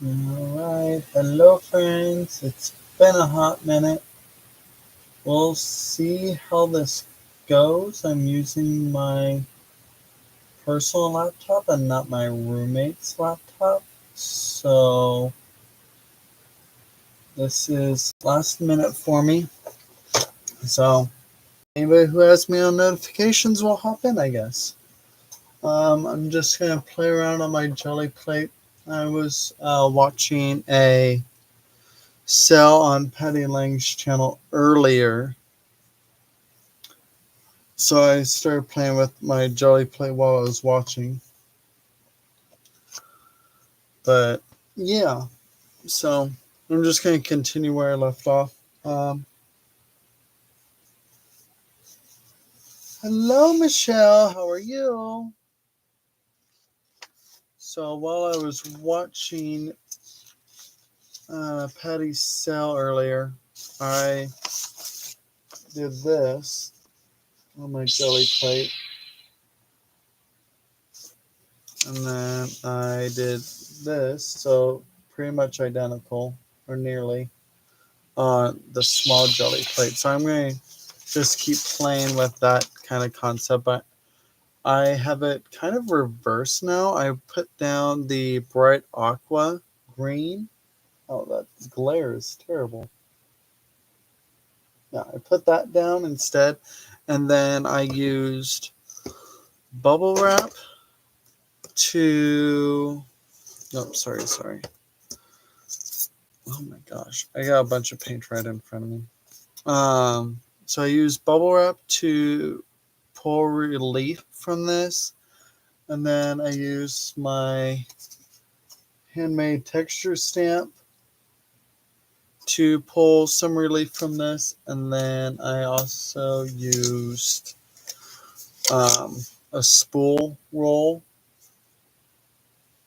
Alright, hello friends. It's been a hot minute. We'll see how this goes. I'm using my personal laptop and not my roommate's laptop. So this is last minute for me. So anybody who has me on notifications will hop in, I guess. I'm just gonna play around on my jelly plate. I was watching a sell on Patty Lang's channel earlier. So I started playing with my jelly plate while I was watching. But yeah, so I'm just going to continue where I left off. Hello, Michelle. How are you? So while I was watching Patty's sell earlier, I did this on my jelly plate. And then I did this, so pretty much identical, or nearly, on the small jelly plate. So I'm going to just keep playing with that kind of concept. But I have it kind of reversed now. I put down the bright aqua green. Oh, that glare is terrible. Yeah, I put that down instead. And then I used bubble wrap to... Oh, sorry. Oh my gosh. I got a bunch of paint right in front of me. So I used bubble wrap to pull relief from this. And then I used my handmade texture stamp to pull some relief from this. And then I also used a spool roll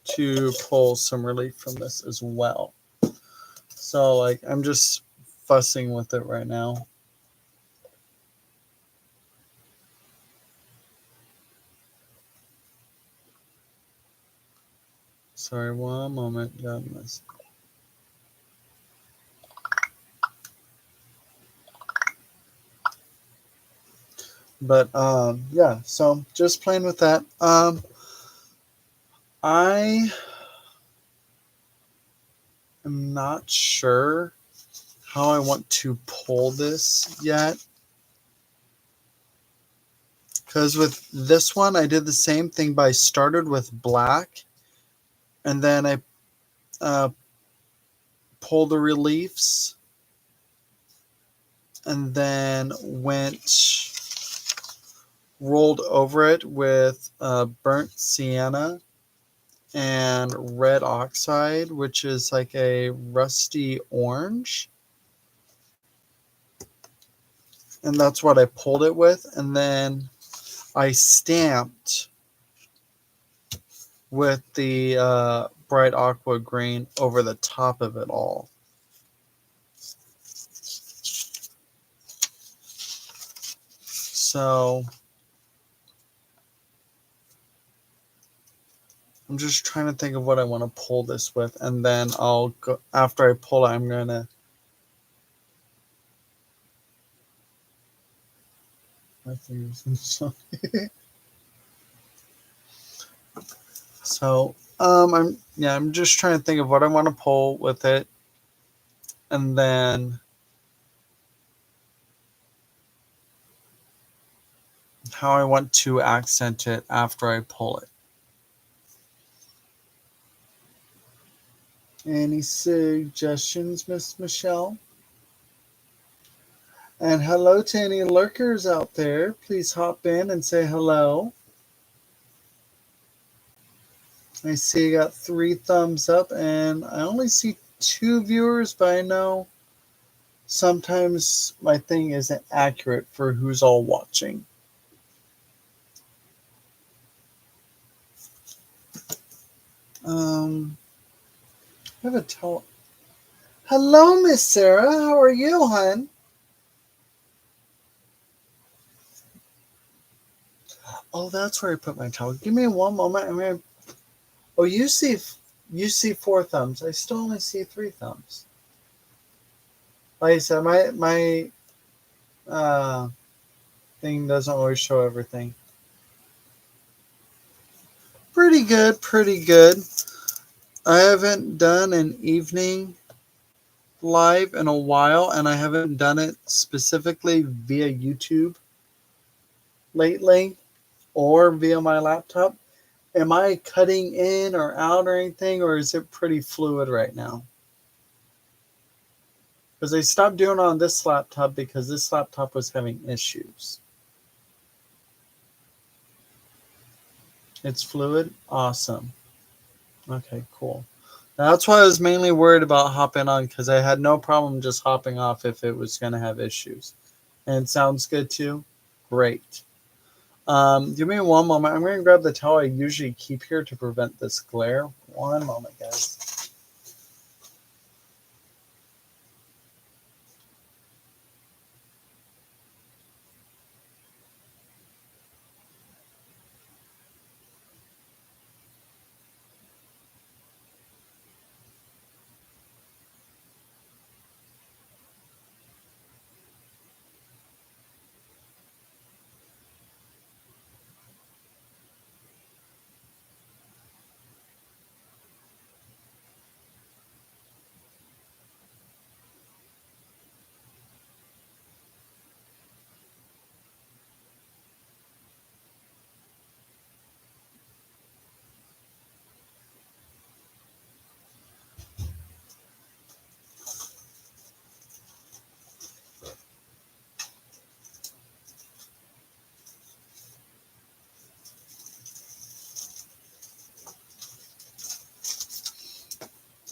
to pull some relief from this as well. So like I'm just fussing with it right now. Sorry, one moment. Got this. But yeah, so just playing with that. I am not sure how I want to pull this yet. Because with this one, I did the same thing, but I started with black. And then I pulled the reliefs. And then rolled over it with burnt sienna and red oxide, which is like a rusty orange. And that's what I pulled it with. And then I stamped with the bright aqua green over the top of it all. So I'm just trying to think of what I want to pull this with, and then I'll go after I pull it. I'm gonna my fingers and stuff. So I'm just trying to think of what I want to pull with it, and then how I want to accent it after I pull it. Any suggestions, Miss Michelle? And hello to any lurkers out there. Please hop in and say hello. I see you got 3 thumbs up, and I only see 2 viewers, but I know sometimes my thing isn't accurate for who's all watching. I have a towel. Hello, Miss Sarah. How are you, hon? Oh, that's where I put my towel. Give me one moment. Oh, you see You see 4 thumbs. I still only see 3 thumbs. Like I said, my thing doesn't always show everything. Pretty good, pretty good. I haven't done an evening live in a while, and I haven't done it specifically via YouTube lately or via my laptop. Am I cutting in or out or anything, or is it pretty fluid right now? Because I stopped doing it on this laptop because this laptop was having issues. It's fluid? Awesome. Okay, cool. That's why I was mainly worried about hopping on, because I had no problem just hopping off if it was going to have issues. And it sounds good too? Great. Give me one moment. I'm going to grab the towel I usually keep here to prevent this glare. One moment, guys.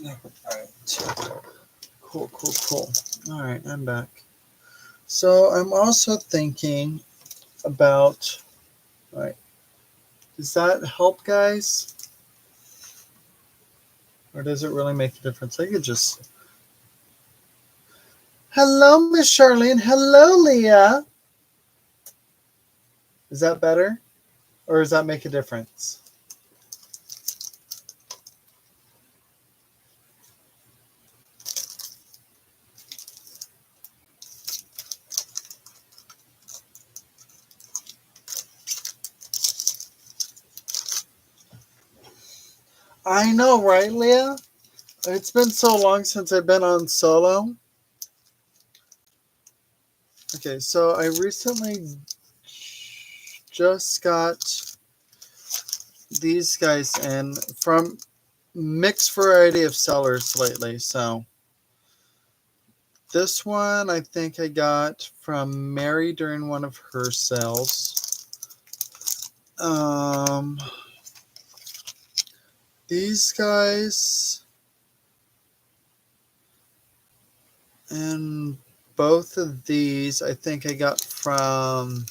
All right. Cool, cool, cool. All right, I'm back. So I'm also thinking about, all right, does that help, guys? Or does it really make a difference? I could just, hello, Miss Charlene. Hello, Leah. Is that better? Or does that make a difference? I know, right, Leah? It's been so long since I've been on solo. Okay, so I recently just got these guys in from mixed variety of sellers lately. So this one I think I got from Mary during one of her sales. These guys and both of these I think I got from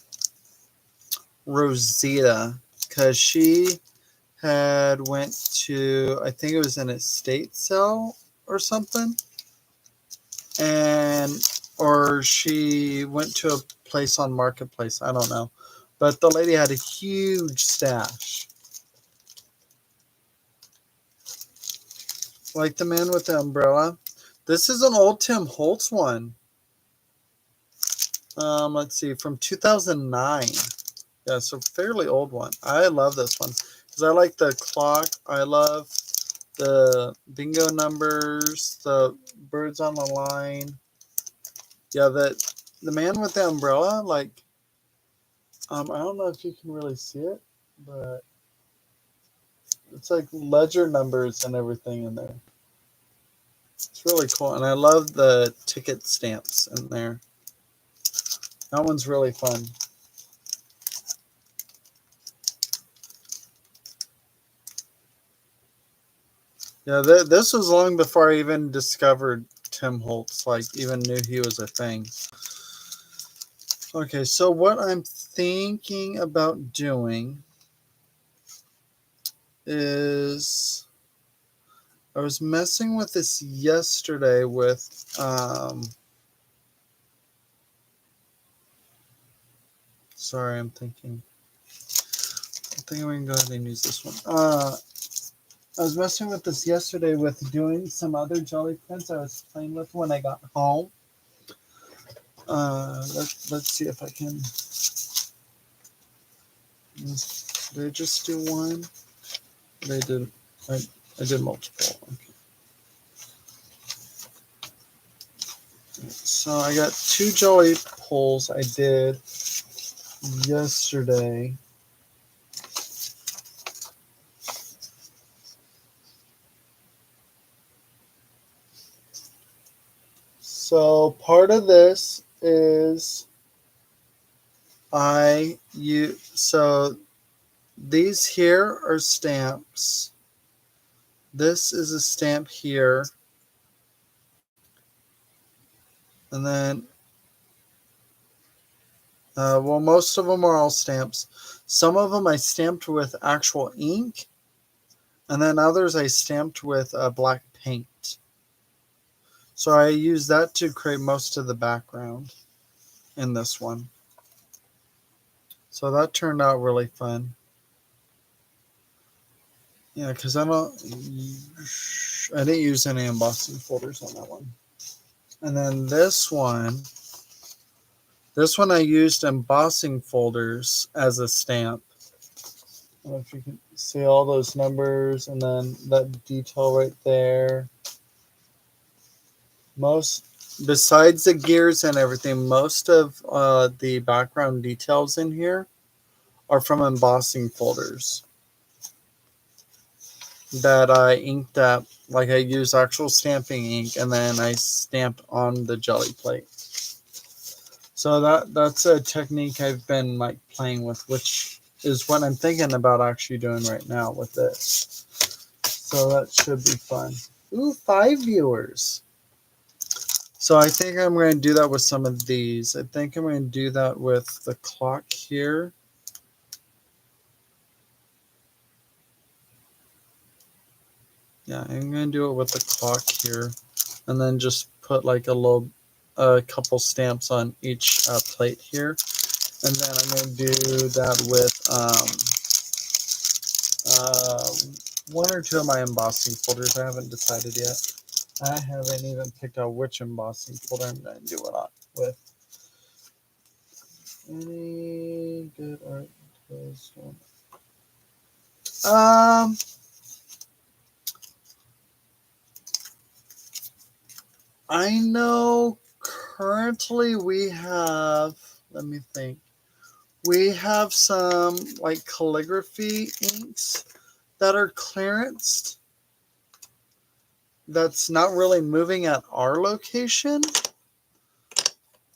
Rosita, because she had went to, I think it was an estate sale or something, and or she went to a place on Marketplace, I don't know, but the lady had a huge stash, like the man with the umbrella. This is an old Tim Holtz one. Let's see, from 2009. Yeah, so fairly old one. I love this one because I like the clock. I love the bingo numbers, the birds on the line. Yeah, the man with the umbrella, like, I don't know if you can really see it, but it's like ledger numbers and everything in there. It's really cool, and I love the ticket stamps in there. That one's really fun. Yeah, this was long before I even discovered Tim Holtz, like even knew he was a thing. Okay, so what I'm thinking about doing is I was messing with this yesterday with sorry, I'm thinking we can go ahead and use this one. I was messing with this yesterday with doing some other jelly prints I was playing with when I got home. Let's see if I can. Did I just do one? They did. I did multiple. Okay. So I got 2 jelly pulls I did yesterday. So part of this is so these here are stamps. This is a stamp here. And then, well, most of them are all stamps. Some of them I stamped with actual ink. And then others I stamped with black paint. So I used that to create most of the background in this one. So that turned out really fun. Yeah, because I didn't use any embossing folders on that one. And then this one I used embossing folders as a stamp. I don't know if you can see all those numbers and then that detail right there. Besides the gears and everything, most of the background details in here are from embossing folders that I inked up. Like I used actual stamping ink and then I stamped on the jelly plate. So that's a technique I've been like playing with, which is what I'm thinking about actually doing right now with this. So that should be fun. Ooh, 5 viewers. So I think I'm going to do that with some of these. I think I'm going to do that with the clock here. Yeah, I'm going to do it with the clock here. And then just put like a couple stamps on each plate here. And then I'm going to do that with one or two of my embossing folders. I haven't decided yet. I haven't even picked out which embossing folder I'm going to do it on with. Any good art? I know currently we have, let me think. We have some like calligraphy inks that are clearanced. That's not really moving at our location.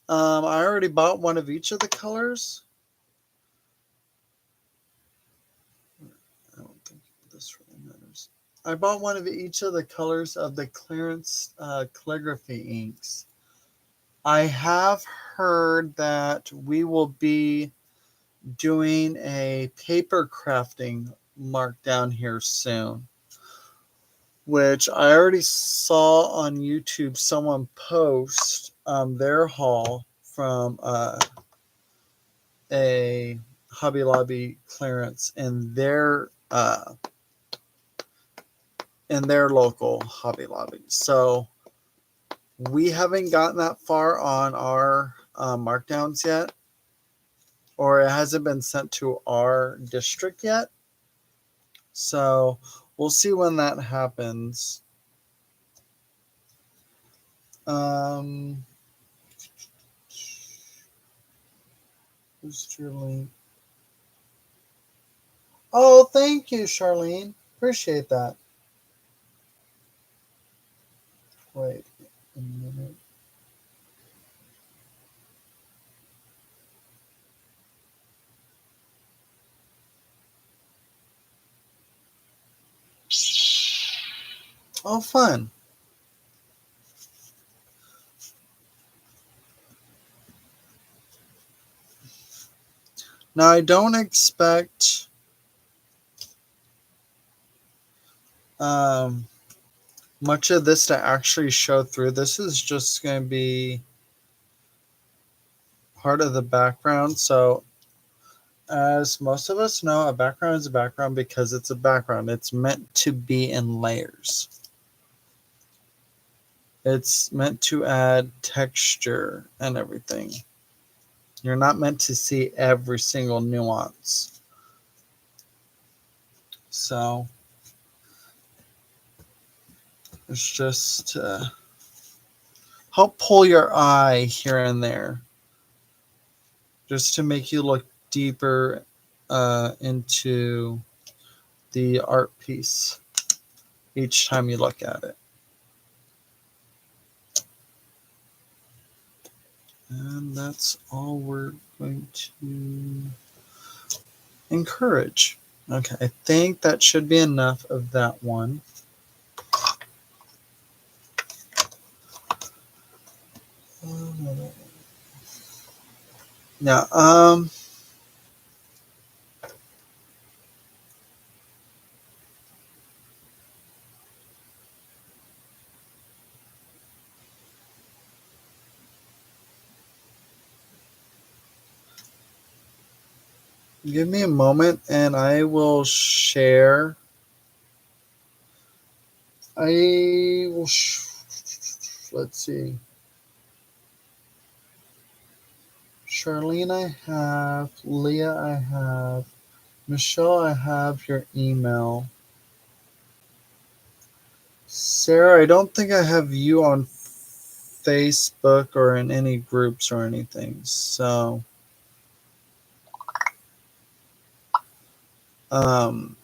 I already bought one of each of the colors. I don't think this really matters. I bought one of each of the colors of the clearance calligraphy inks. I have heard that we will be doing a paper crafting markdown here soon, which I already saw on YouTube someone post their haul from a Hobby Lobby clearance in their local Hobby Lobby. So we haven't gotten that far on our markdowns yet, or it hasn't been sent to our district yet. So we'll see when that happens. Who's Charlene? Oh, thank you, Charlene. Appreciate that. Wait a minute. Oh, fun. Now, I don't expect much of this to actually show through. This is just going to be part of the background. So as most of us know, a background is a background because it's a background. It's meant to be in layers. It's meant to add texture and everything. You're not meant to see every single nuance. So it's just to help pull your eye here and there, just to make you look deeper into the art piece each time you look at it. And that's all we're going to encourage. Okay, I think that should be enough of that one. Yeah, give me a moment and I will share. I will, let's see. Charlene, I have. Leah, I have. Michelle, I have your email. Sarah, I don't think I have you on Facebook or in any groups or anything. So, um,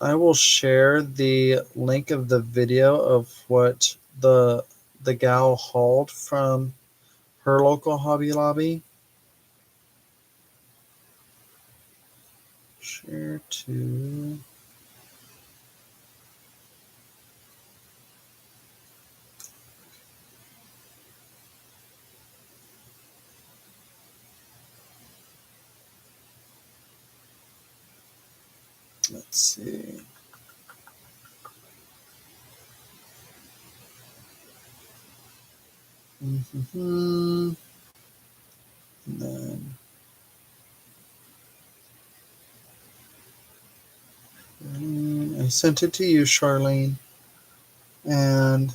I will share the link of the video of what the gal hauled from her local Hobby Lobby. Share to. Let's see. And then I sent it to you, Charlene. And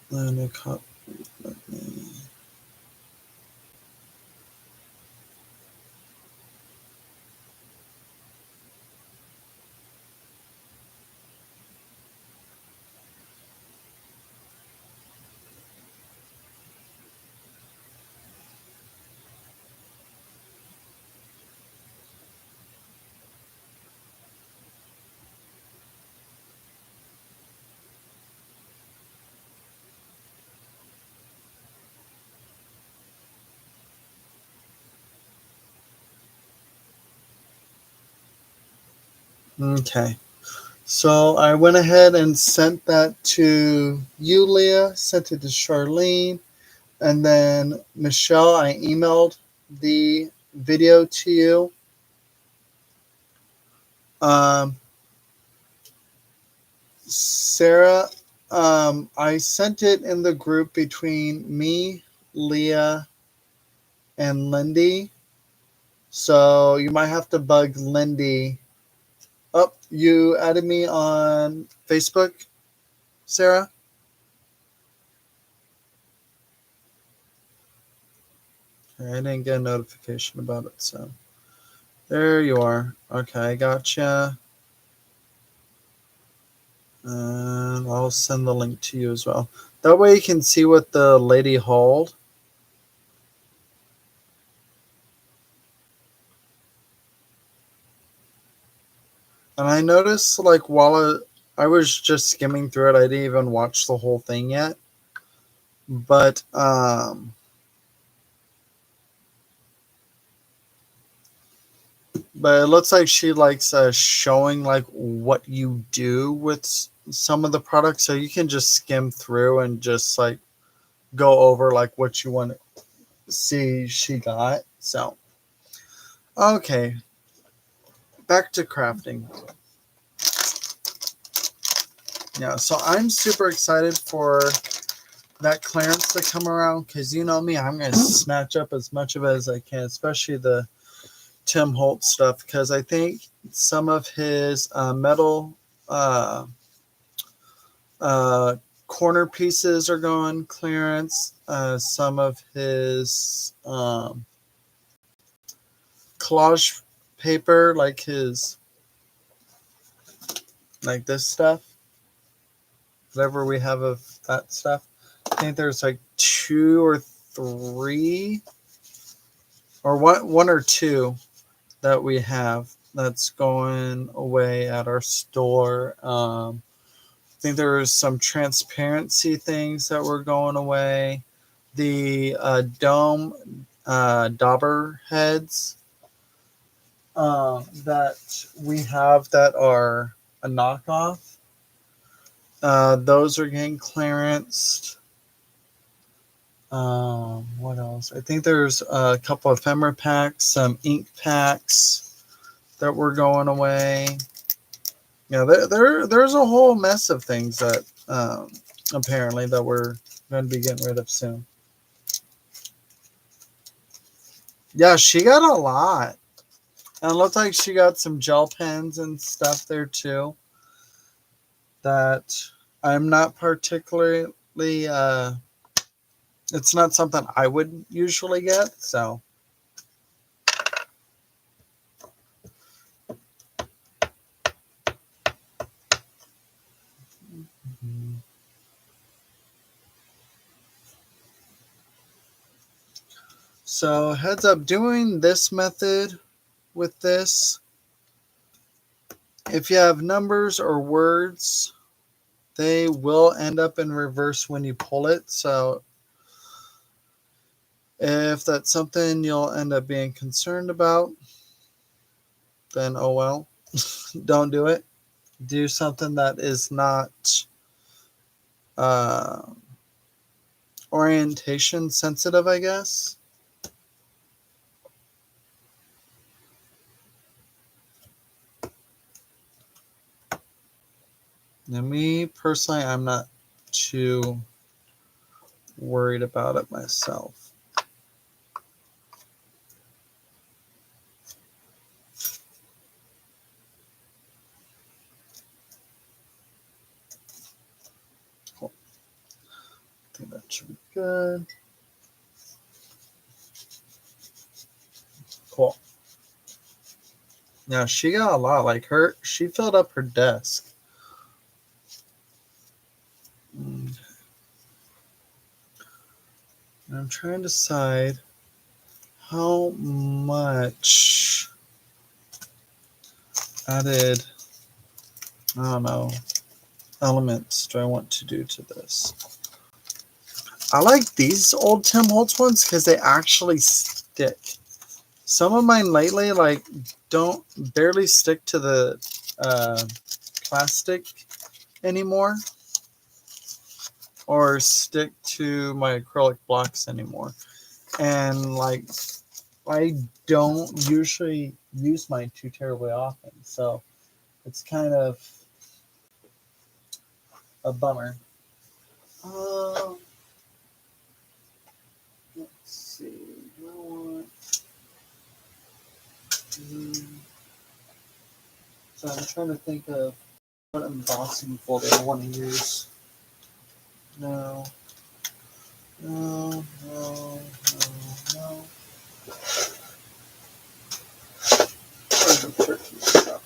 then I caught. Okay. So I went ahead and sent that to you, Leah, sent it to Charlene, and then Michelle, I emailed the video to you. Um, Sarah, I sent it in the group between me, Leah, and Lindy. So you might have to bug Lindy. Oh, you added me on Facebook, Sarah? I didn't get a notification about it, so there you are. Okay, gotcha. And I'll send the link to you as well. That way you can see what the lady hauled. And I noticed, like, while I was just skimming through it, I didn't even watch the whole thing yet. But it looks like she likes showing like what you do with some of the products, so you can just skim through and just like go over like what you want to see she got. So okay, back to crafting. Yeah, so I'm super excited for that clearance to come around because you know me, I'm going to snatch up as much of it as I can, especially the Tim Holtz stuff, because I think some of his metal corner pieces are going clearance. Some of his collage paper, like this stuff, whatever we have of that stuff. I think there's like 2 or 3, or one or 2 that we have that's going away at our store. I think there was some transparency things that were going away. The dome dauber heads that we have that are a knockoff. Those are getting clearanced. What else? I think there's a couple of ephemera packs, some ink packs that were going away. Yeah, there's a whole mess of things that apparently that we're going to be getting rid of soon. Yeah, she got a lot. And it looked like she got some gel pens and stuff there too. That I'm not particularly. It's not something I would usually get. So. So heads up, doing this method with this, if you have numbers or words, they will end up in reverse when you pull it. So if that's something you'll end up being concerned about, then oh well, don't do it. Do something that is not uh, orientation sensitive, I guess. Now, me personally, I'm not too worried about it myself. Cool. I think that should be good. Cool. Now, she got a lot. Like she filled up her desk. I'm trying to decide how much added, I don't know, elements do I want to do to this. I like these old Tim Holtz ones because they actually stick. Some of mine lately don't barely stick to the plastic anymore, or stick to my acrylic blocks anymore. And I don't usually use mine too terribly often, so it's kind of a bummer. Let's see. Do I want? So I'm trying to think of what embossing folder I want to use. No. No. No. No. No. Where's the turkey stuff?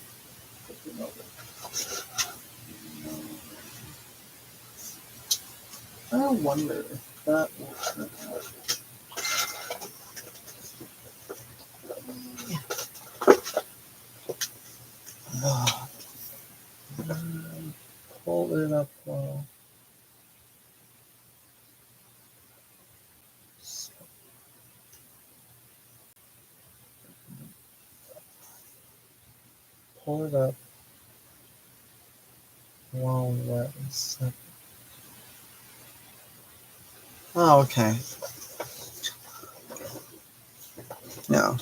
I wonder if that will turn out. Pull it up well. Pull it up while wet and second. Oh, okay. Yeah.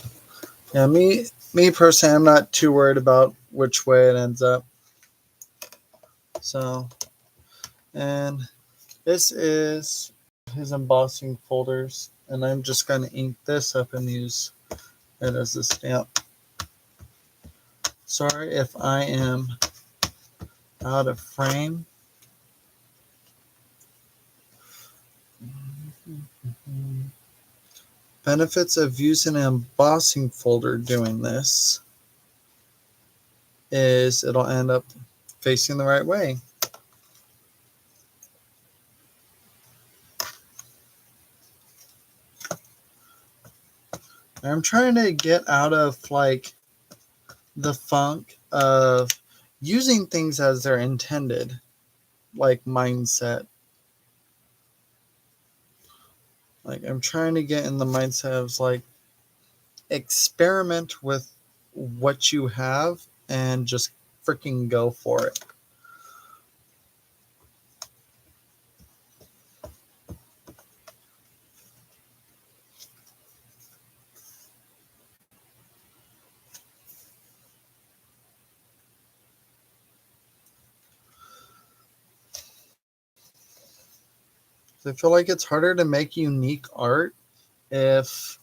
Yeah, me personally, I'm not too worried about which way it ends up. So And this is his embossing folders. And I'm just going to ink this up and use it as a stamp. Sorry if I am out of frame. Benefits of using an embossing folder doing this is it'll end up facing the right way. I'm trying to get out of like the funk of using things as they're intended, like mindset. Like I'm trying to get in the mindset of like experiment with what you have and just freaking go for it. I feel like it's harder to make unique art if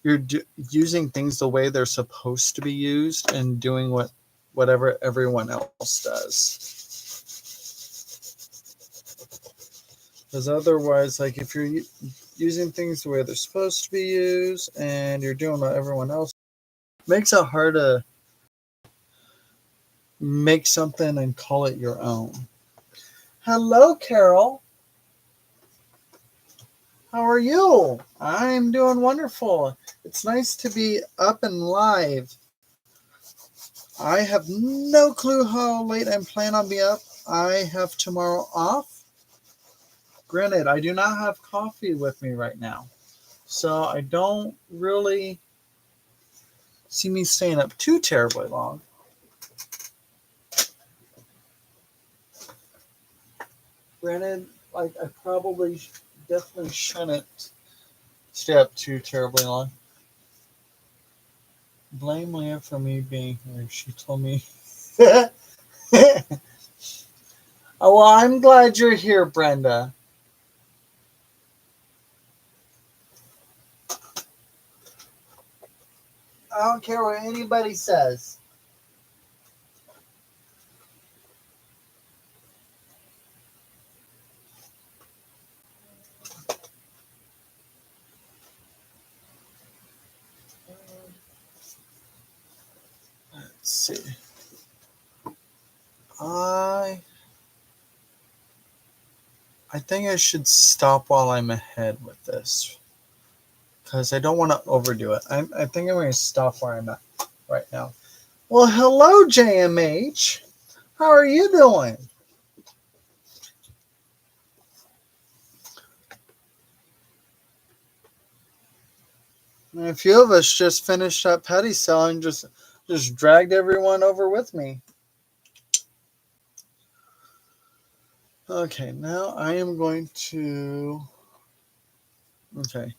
you're using things the way they're supposed to be used and doing whatever everyone else does. Because otherwise, like if you're using things the way they're supposed to be used and you're doing what everyone else, it makes it hard to make something and call it your own. Hello, Carol. How are you? I'm doing wonderful. It's nice to be up and live. I have no clue how late I'm planning on being up. I have tomorrow off. Granted, I do not have coffee with me right now. So I don't really see me staying up too terribly long. Granted, like I probably definitely shouldn't stay up too terribly long. Blame Leah for me being here. She told me. Oh, well, I'm glad you're here, Brenda. I don't care what anybody says. Let's see. I think I should stop while I'm ahead with this. Because I don't want to overdo it. I think I'm going to stop where I'm at right now. Well, hello, JMH. How are you doing? And a few of us just finished up petty selling, just dragged everyone over with me. Okay, now I am going to... Okay.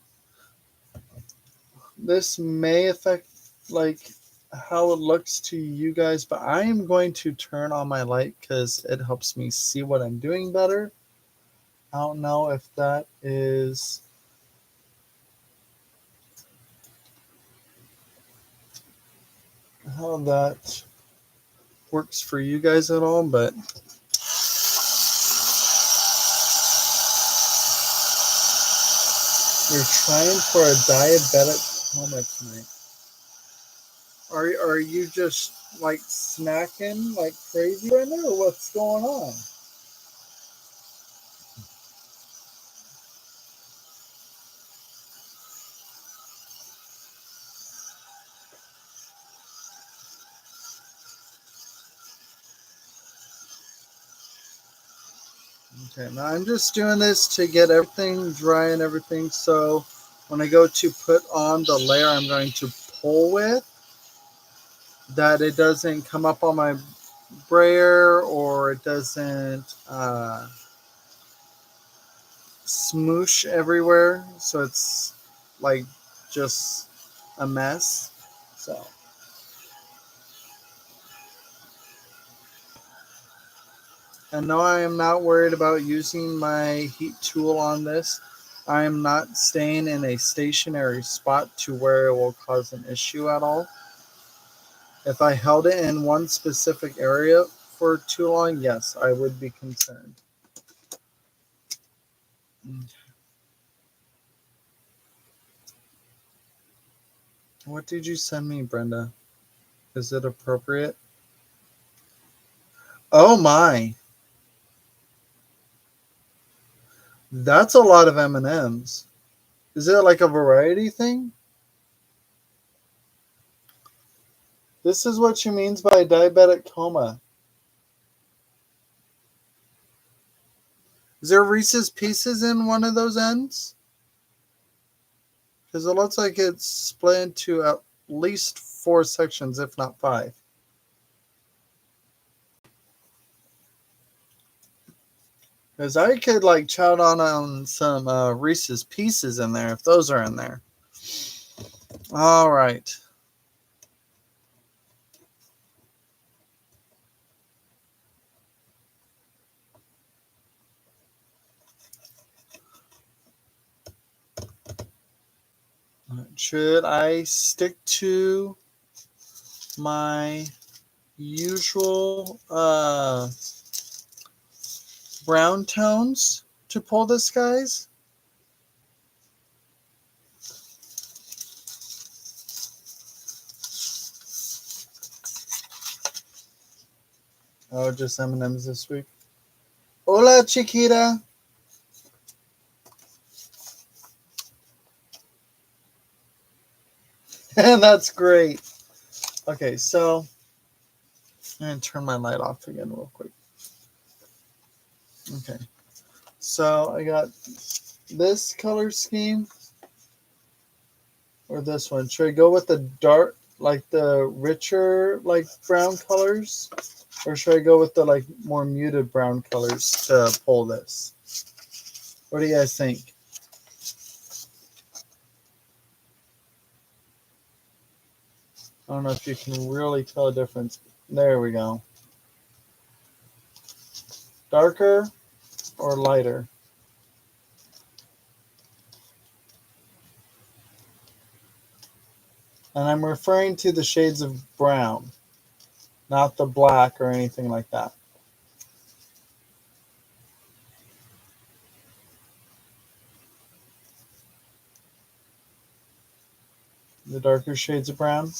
This may affect, like, how it looks to you guys, but I am going to turn on my light because it helps me see what I'm doing better. I don't know if that is... how that works for you guys at all, but you're trying for a diabetic coma tonight. Are you just like snacking like crazy right now, or what's going on? Okay, now I'm just doing this to get everything dry and everything, so when I go to put on the layer I'm going to pull with, that it doesn't come up on my brayer or it doesn't smoosh everywhere, so it's like just a mess. So And no, I am not worried about using my heat tool on this. I am not staying in a stationary spot to where it will cause an issue at all. If I held it in one specific area for too long, yes, I would be concerned. What did you send me, Brenda? Is it appropriate? Oh my, that's a lot of M&Ms. Is it like a variety thing? This is what she means by diabetic coma. Is there Reese's Pieces in one of those ends? Because it looks like it's split into at least 4 sections, if not 5. Because I could like chow on some Reese's Pieces in there if those are in there. All right. Should I stick to my usual brown tones to pull this, guys? Oh, just M&Ms this week. Hola, Chiquita. And that's great. Okay, so I'm going to turn my light off again real quick. Okay, so I got this color scheme or this one. Should I go with the dark, like the richer, like brown colors? Or should I go with the like more muted brown colors to pull this? What do you guys think? I don't know if you can really tell a difference. There we go. Darker or lighter? And I'm referring to the shades of brown, not the black or anything like that. The darker shades of brown.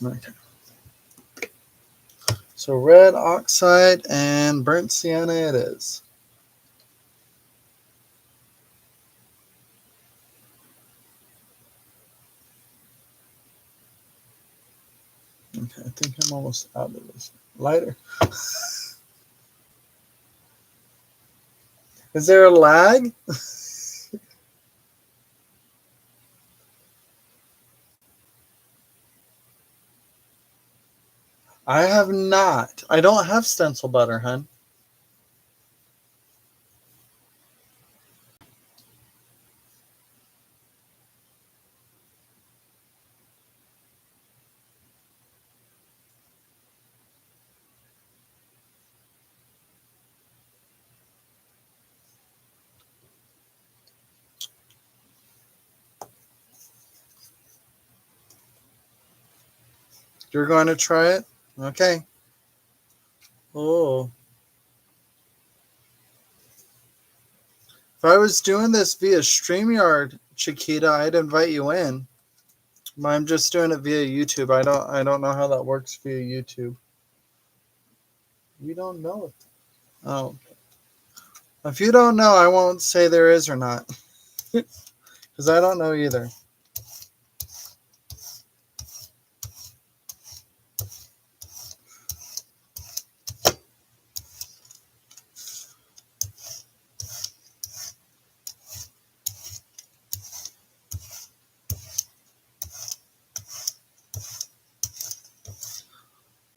Okay. So red oxide and burnt sienna it is. Okay, I think I'm almost out of this. Lighter. Is there a lag? I have not. I don't have stencil butter, hun. You're going to try it? Okay. Oh. If I was doing this via StreamYard, Chiquita, I'd invite you in. But I'm just doing it via YouTube. I don't know how that works via YouTube. We don't know it. Oh. If you don't know, I won't say there is or not. Because I don't know either.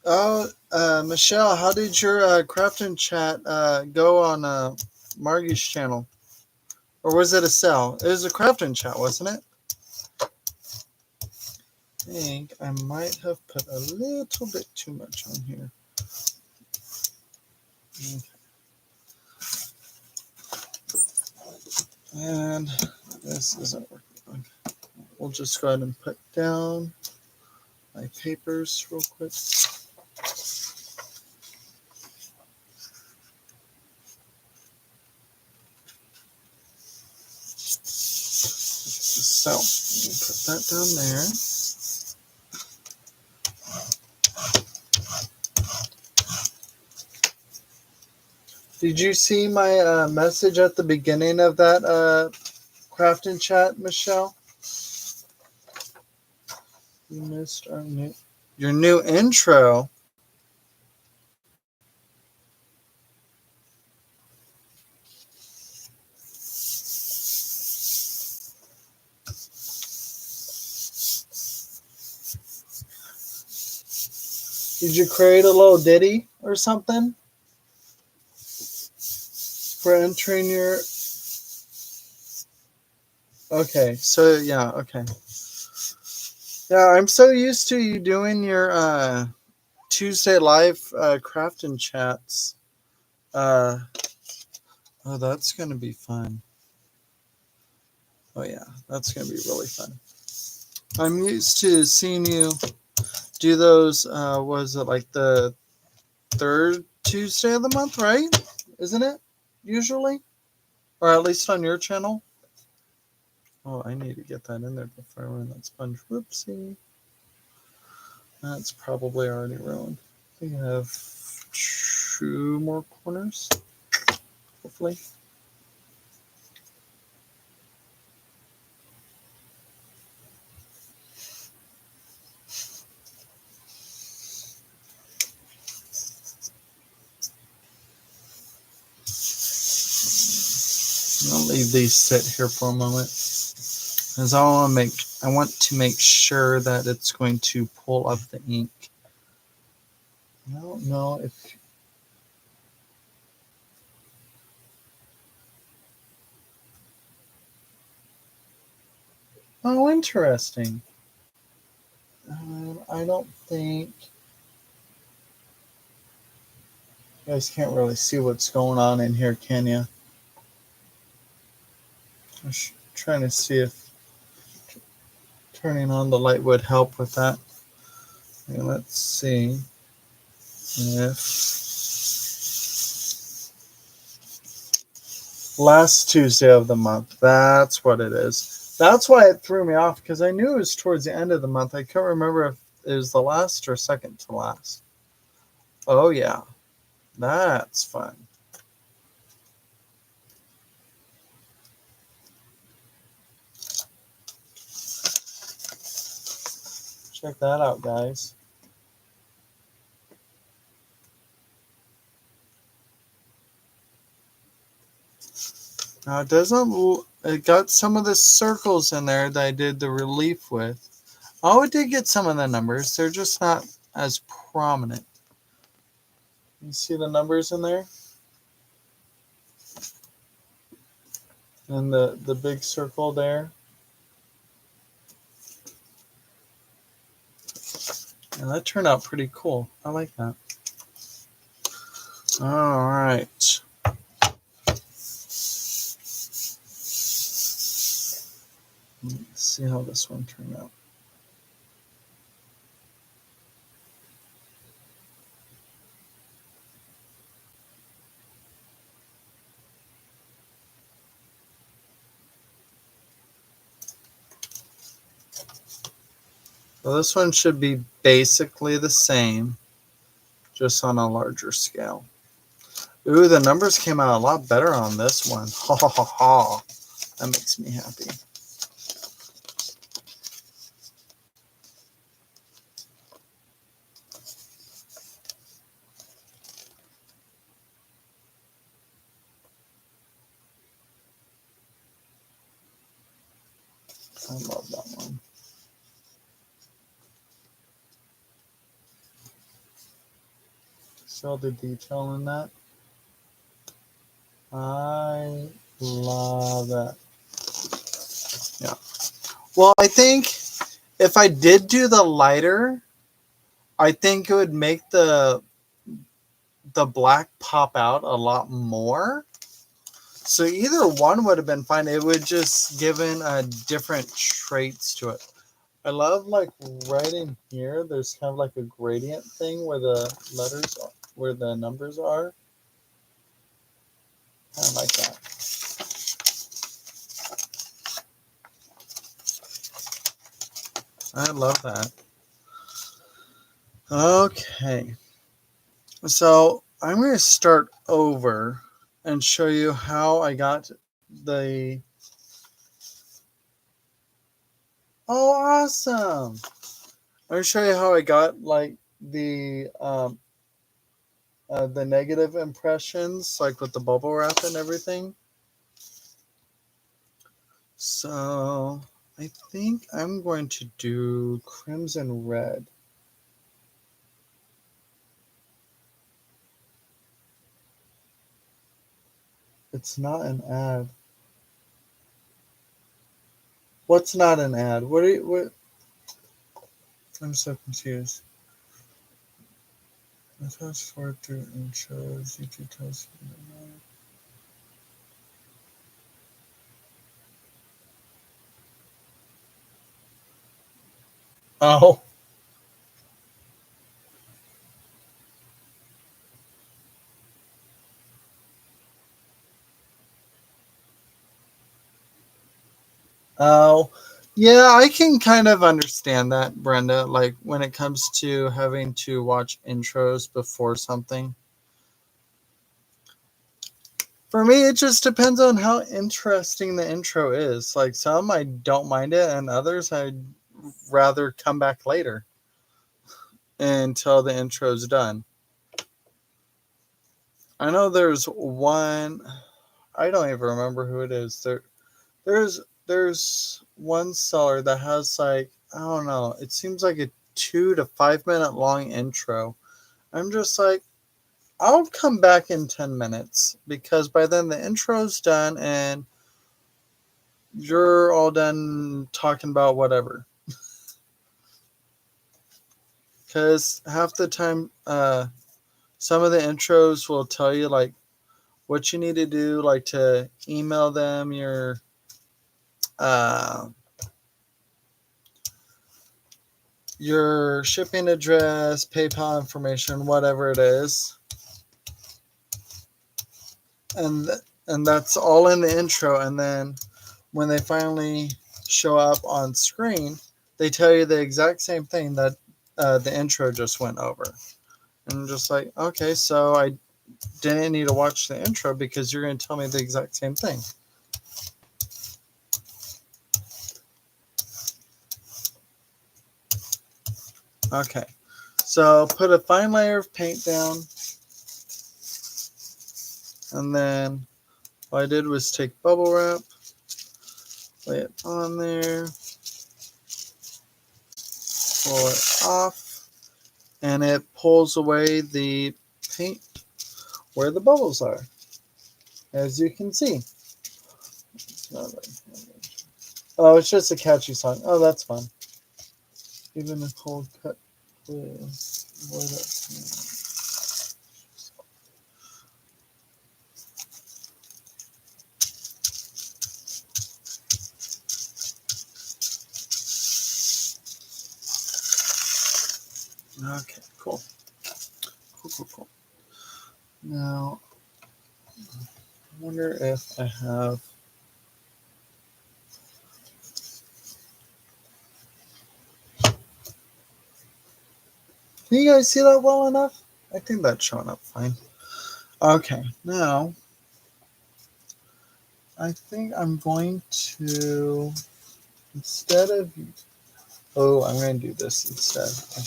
Oh, Michelle, how did your craft and chat go on Margie's channel? Or was it a sell? It was a craft and chat, wasn't it? think I might have put a little bit too much on here. Okay. And this isn't working. Okay. We'll just go ahead and put down my papers real quick. So, we'll put that down there. Did you see my message at the beginning of that craft and chat, Michelle? You missed your new intro. Did you create a little ditty or something for entering your... Okay, so yeah, okay. Yeah, I'm so used to you doing your Tuesday live craft and chats. Oh, that's going to be fun. Oh yeah, that's going to be really fun. I'm used to seeing you do those, was it like the third Tuesday of the month, right? Isn't it? Usually? Or at least on your channel? Oh, I need to get that in there before I run that sponge. Whoopsie. That's probably already ruined. I think I have 2 more corners, hopefully. I'll leave these sit here for a moment, because I want to make sure that it's going to pull up the ink. I don't know if... Oh, interesting. I don't think... You guys can't really see what's going on in here, can you? I'm trying to see if turning on the light would help with that. Okay, let's see if... Last Tuesday of the month. That's what it is. That's why it threw me off, because I knew it was towards the end of the month. I couldn't remember if it was the last or second to last. Oh, yeah. That's fun. Check that out, guys. Now, it got some of the circles in there that I did the relief with. Oh, it did get some of the numbers. They're just not as prominent. You see the numbers in there? And the big circle there. And that turned out pretty cool. I like that. All right. Let's see how this one turned out. So this one should be basically the same, just on a larger scale. Ooh, the numbers came out a lot better on this one. Ha ha ha ha. That makes me happy. I love that one. See all the detail in that? I love that. Yeah. Well, I think If I did do the lighter, I think it would make the black pop out a lot more. So either one would have been fine. It would just given different traits to it. I love like right in here. There's kind of like a gradient thing where the letters, where the numbers are. Kind of like that. I love that. Okay. So I'm going to start over and show you how I got the. Oh, awesome! I'm going to show you how I got like the negative impressions, like with the bubble wrap and everything. So I think I'm going to do crimson red. It's not an ad. What's not an ad? What? I'm so confused. I fast forward through intros, YouTube tells you. Oh. Oh. Yeah, I can kind of understand that, Brenda. Like when it comes to having to watch intros before something. For me, it just depends on how interesting the intro is. Like some I don't mind it, and others I'd rather come back later until the intro's done. I know there's one. I don't even remember who it is. There's one seller that has like, I don't know. It seems like a 2 to 5 minute long intro. I'm just like, I'll come back in 10 minutes because by then the intro's done and you're all done talking about whatever. Because half the time, some of the intros will tell you like what you need to do, like to email them uh, your shipping address, PayPal information, whatever it is, and and that's all in the intro. And then when they finally show up on screen, they tell you the exact same thing that the intro just went over. And I'm just like, okay, so I didn't need to watch the intro because you're going to tell me the exact same thing. Okay, so put a fine layer of paint down, and then what I did was take bubble wrap, lay it on there, pull it off, and it pulls away the paint where the bubbles are, as you can see. Oh, it's just a catchy song. Oh, that's fun. Even a cold cut clear. Okay, cool. Cool. Now, I wonder if I have. Can you guys see that well enough? I think that's showing up fine. Okay, now I think I'm going to, instead of, I'm going to do this instead. Okay.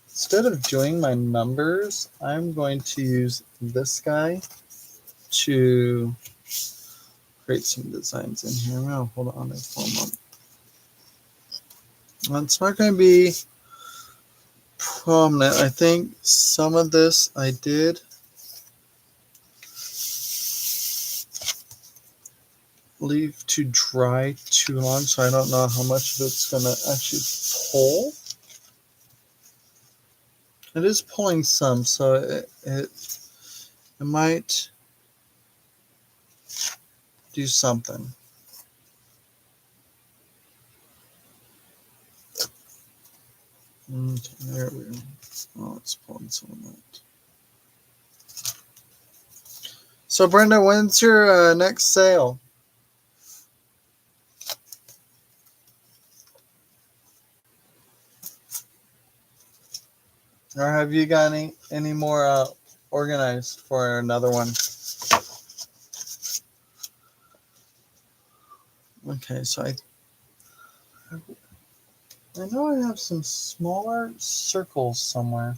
Instead of doing my numbers, I'm going to use this guy to create some designs in here. I'm going to hold on it for a moment. It's not going to be prominent. I think some of this I did leave to dry too long, so I don't know how much of it's going to actually pull. It is pulling some, so it might do something. Okay, there we go. Oh, it's pulling some of that. So, Brenda, when's your next sale? Or have you got any more organized for another one? Okay, so I know I have some smaller circles somewhere.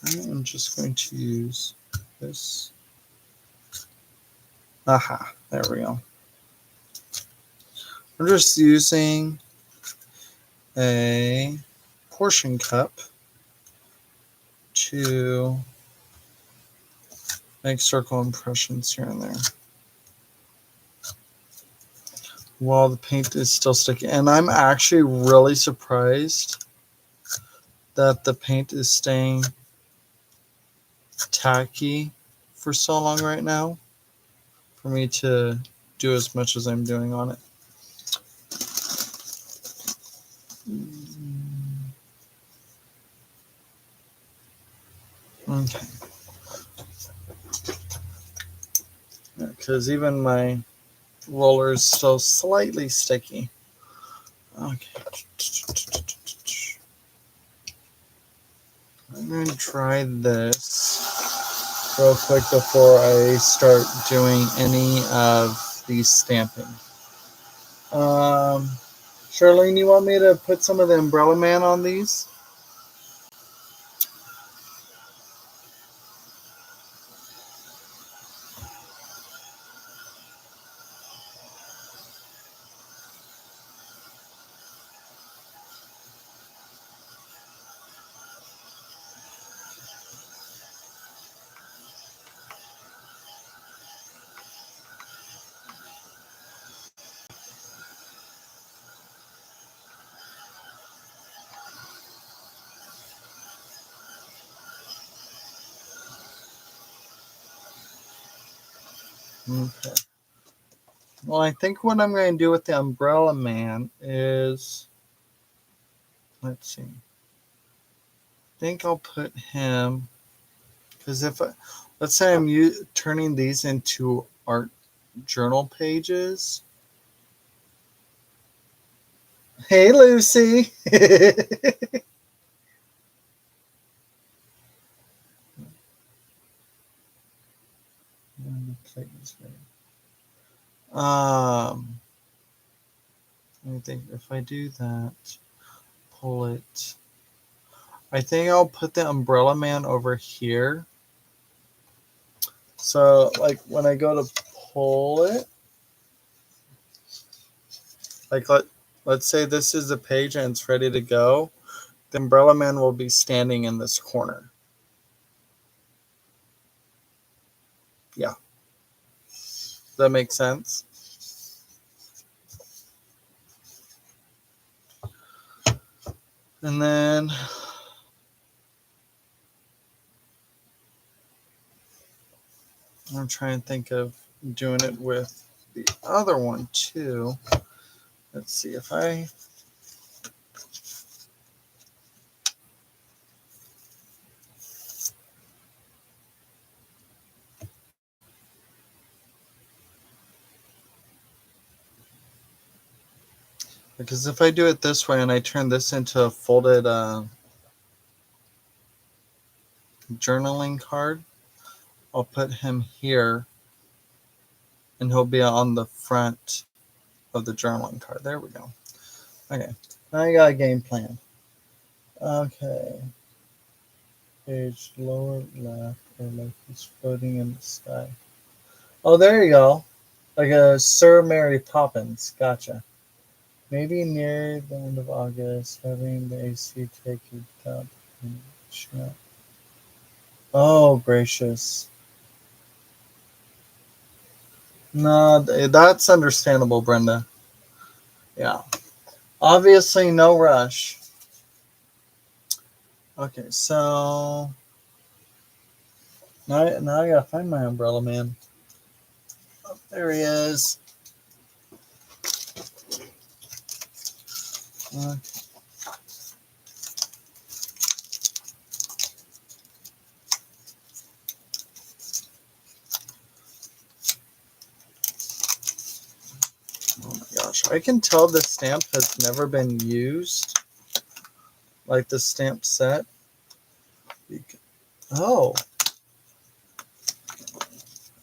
I'm just going to use this. Aha, there we go. I'm just using a portion cup to make circle impressions here and there while the paint is still sticky. And I'm actually really surprised that the paint is staying tacky for so long right now for me to do as much as I'm doing on it. Okay. Because even my roller is still slightly sticky. Okay. I'm going to try this real quick before I start doing any of these stamping. Charlene, you want me to put some of the Umbrella Man on these? Okay. Well, I think what I'm going to do with the Umbrella Man is, let's see. I think I'll put him, because let's say I'm turning these into art journal pages. Hey, Lucy. I think if I do that, pull it. I think I'll put the Umbrella Man over here. So, like, when I go to pull it, like, let's say this is a page and it's ready to go, the Umbrella Man will be standing in this corner. Yeah. Does that make sense? And then I'm trying to think of doing it with the other one too. Let's see if I... Because if I do it this way and I turn this into a folded journaling card, I'll put him here and he'll be on the front of the journaling card. There we go. Okay, now I got a game plan. Okay. Page lower left, or like he's floating in the sky. Oh, there you go. Like a Sir Mary Poppins. Gotcha. Maybe near the end of August, having the AC take a dump. Oh, gracious. No, that's understandable, Brenda. Yeah. Obviously, no rush. Okay, so now I gotta find my umbrella, man. Oh, there he is. Okay. Oh my gosh, I can tell this stamp has never been used, like the stamp set. Oh.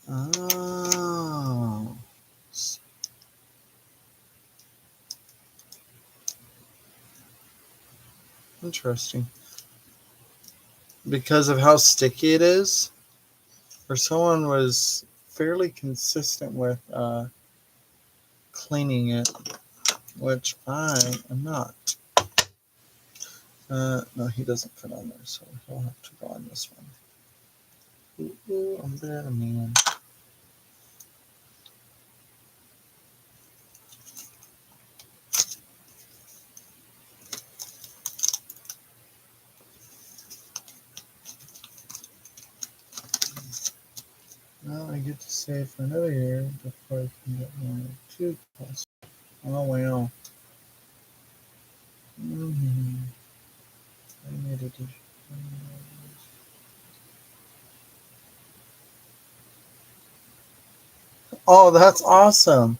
Oh. Interesting. Because of how sticky it is, or someone was fairly consistent with cleaning it, which I am not. No, he doesn't fit on there, so he'll have to go on this one. Ooh, I'm better, man. Well, I get to save for another year before I can get my 2 plus. Oh, well. Mm-hmm. I needed to. Oh, that's awesome.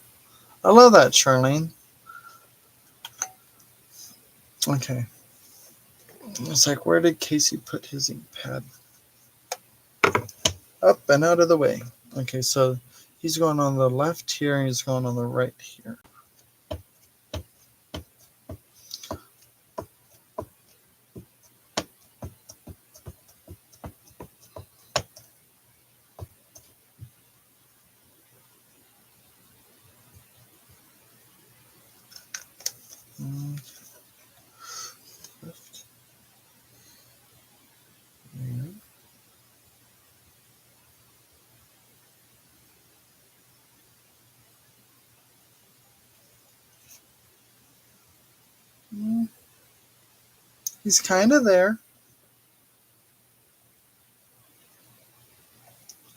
I love that, Charlene. Okay. It's like, where did Casey put his ink pad? Up and out of the way. Okay, so he's going on the left here and he's going on the right here. Left there. He's kind of there.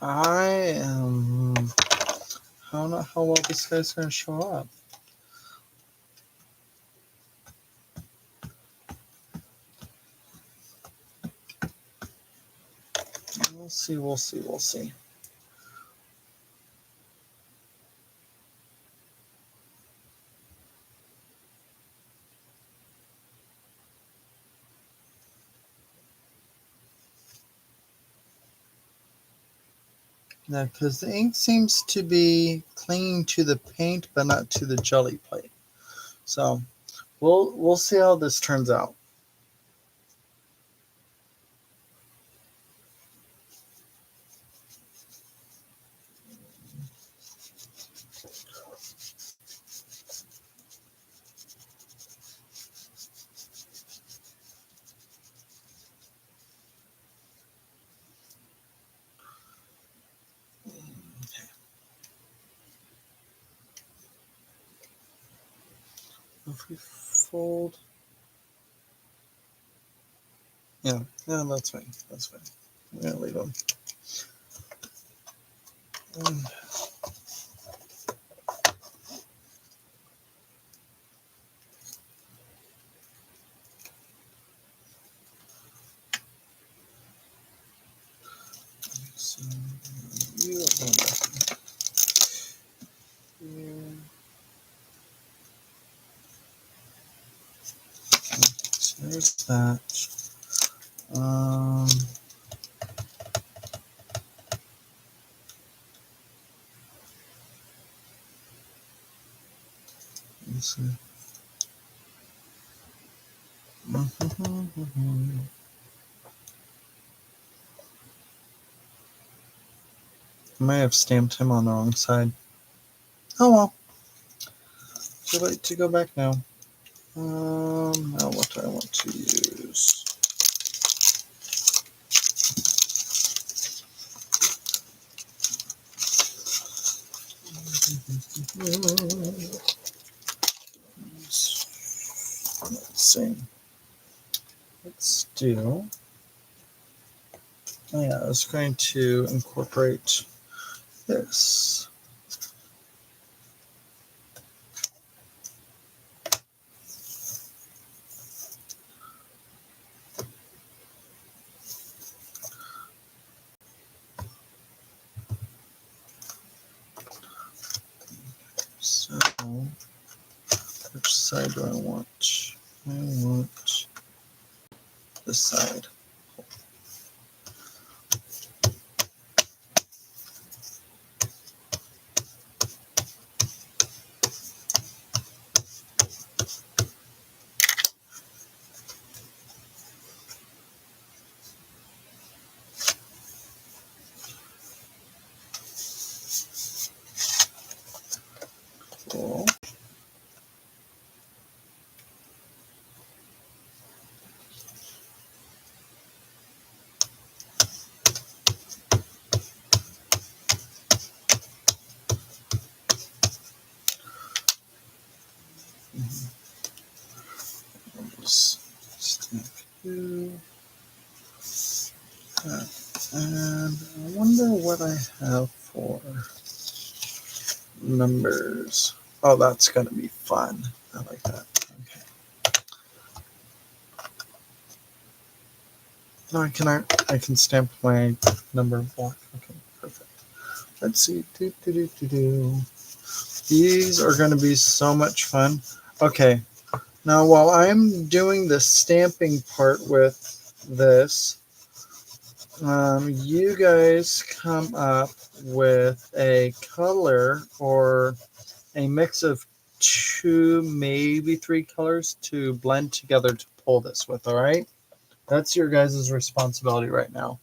I am. I don't know how well this guy's going to show up. We'll see, we'll see, we'll see. Yeah, because the ink seems to be clinging to the paint, but not to the jelly plate. So we'll see how this turns out. If we fold, yeah, that's fine. That's fine. I'm gonna leave them. So you are going back here. So there's that. Let's see. I may have stamped him on the wrong side. Oh well. Too late to go back now. Now what do I want to use? Let's see. Let's do. Oh yeah, I was going to incorporate this. So, which side do I want? I want this side. Cool. Stamp you. And I wonder what I have for numbers. Oh, that's going to be fun. I like that. Okay. No, I can stamp my number block. Okay, perfect. Let's see. These are going to be so much fun. Okay. Now, while I'm doing the stamping part with this, you guys come up with a color or a mix of 2, maybe 3 colors to blend together to pull this with, all right? That's your guys' responsibility right now.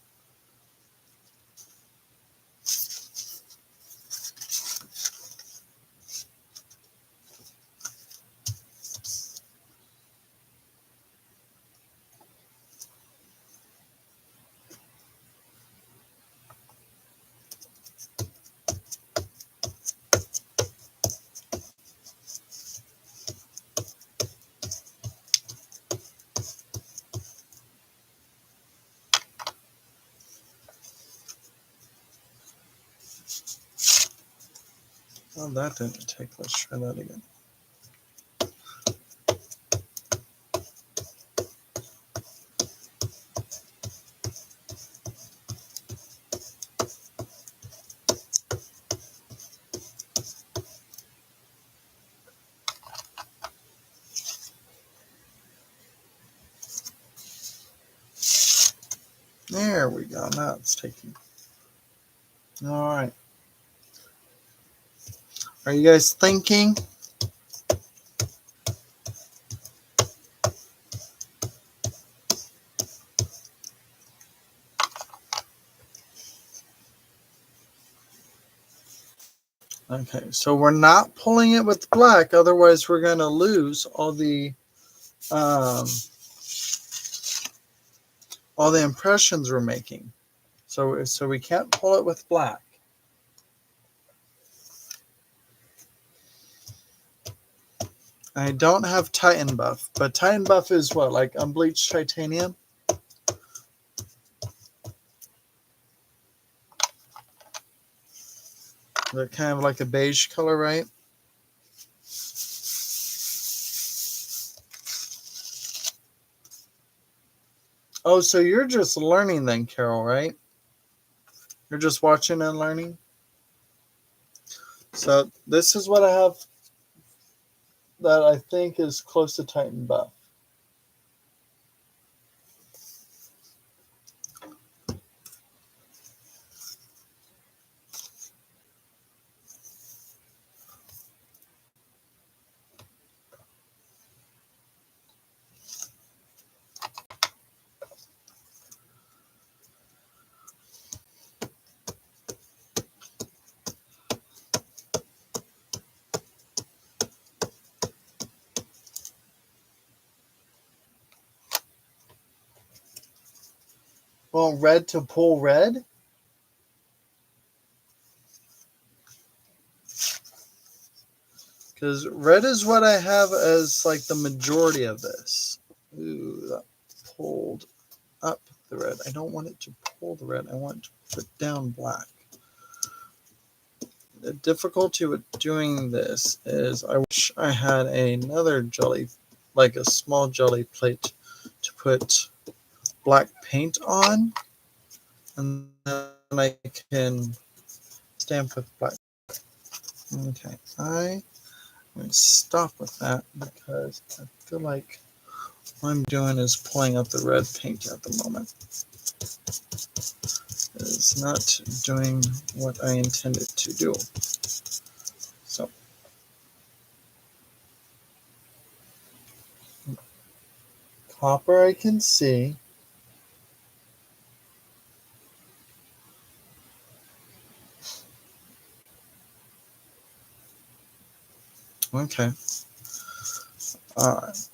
Oh, that didn't take. Let's try that again. There we go. Now it's taking. All right. Are you guys thinking? Okay, so we're not pulling it with black, otherwise we're going to lose all the impressions we're making. So we can't pull it with black. I don't have Titan Buff, but Titan Buff is what, like unbleached titanium? They're kind of like a beige color, right? Oh, so you're just learning then, Carol, right? You're just watching and learning? So this is what I have that I think is close to Titan Buff. Well, red to pull red? Because red is what I have as like the majority of this. Ooh, that pulled up the red. I don't want it to pull the red. I want it to put down black. The difficulty with doing this is I wish I had another jelly, like a small jelly plate to put black paint on, and then I can stamp with black. Okay, I'm going to stop with that because I feel like what I'm doing is pulling up the red paint at the moment. It's not doing what I intended to do. So, copper I can see. Okay. Alright.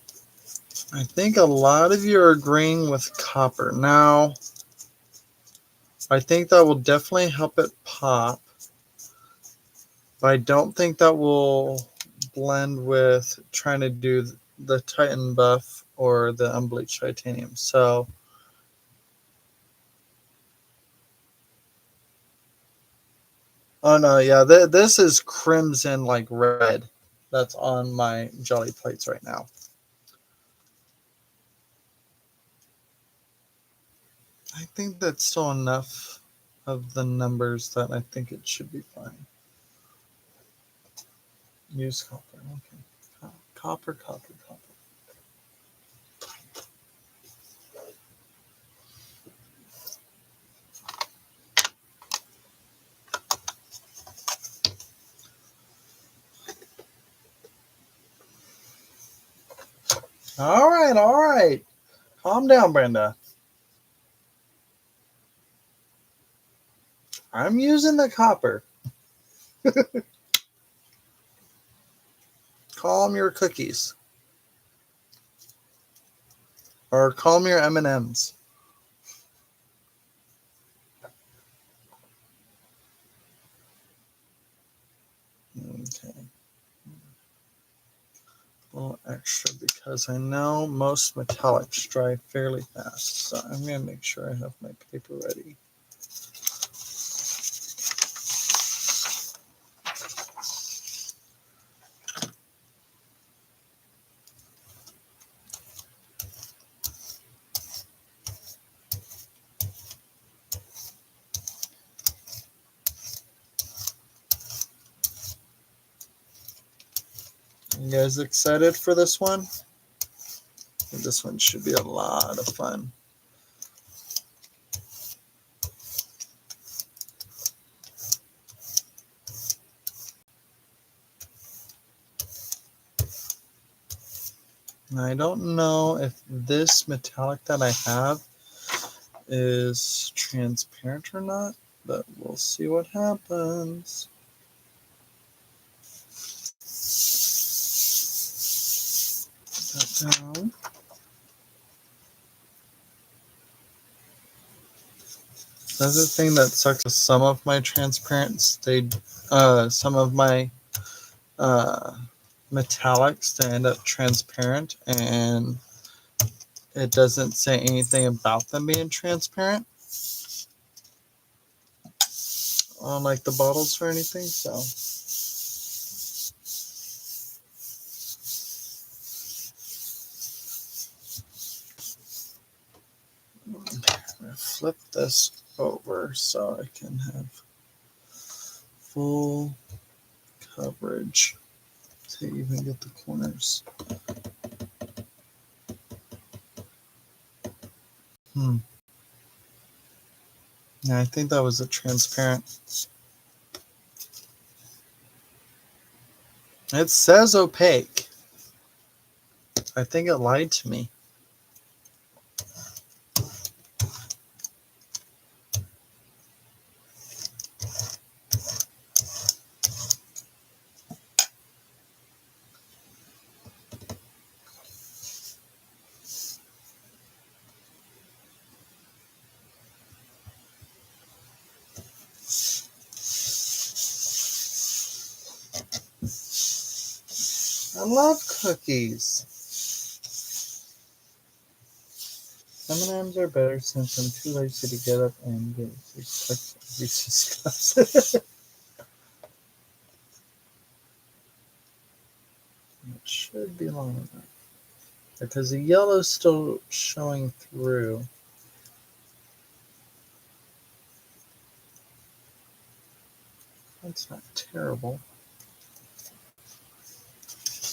I think a lot of you are agreeing with copper. Now, I think that will definitely help it pop, but I don't think that will blend with trying to do the Titan buff or the unbleached titanium. So, oh no, yeah, this is crimson like red that's on my jelly plates right now. I think that's still enough of the numbers that I think it should be fine. Use copper. Okay. Copper, copper, copper. All right, all right. Calm down, Brenda. I'm using the copper. Calm your cookies. Or calm your M&Ms. Okay. A little extra because I know most metallics dry fairly fast. So I'm going to make sure I have my paper ready. You guys excited for this one? This one should be a lot of fun. I don't know if this metallic that I have is transparent or not, but we'll see what happens. Put that down. The other thing that sucks is some of my transparents, some of my metallics, they end up transparent, and it doesn't say anything about them being transparent on like the bottles or anything. So I'm gonna flip this over so I can have full coverage to even get the corners. Yeah, I think that was a transparent. It says opaque. I think it lied to me. I love cookies. M&M's are better since I'm too lazy to get up and get Reese's Cups. It should be long enough. Because the yellow's still showing through. That's not terrible.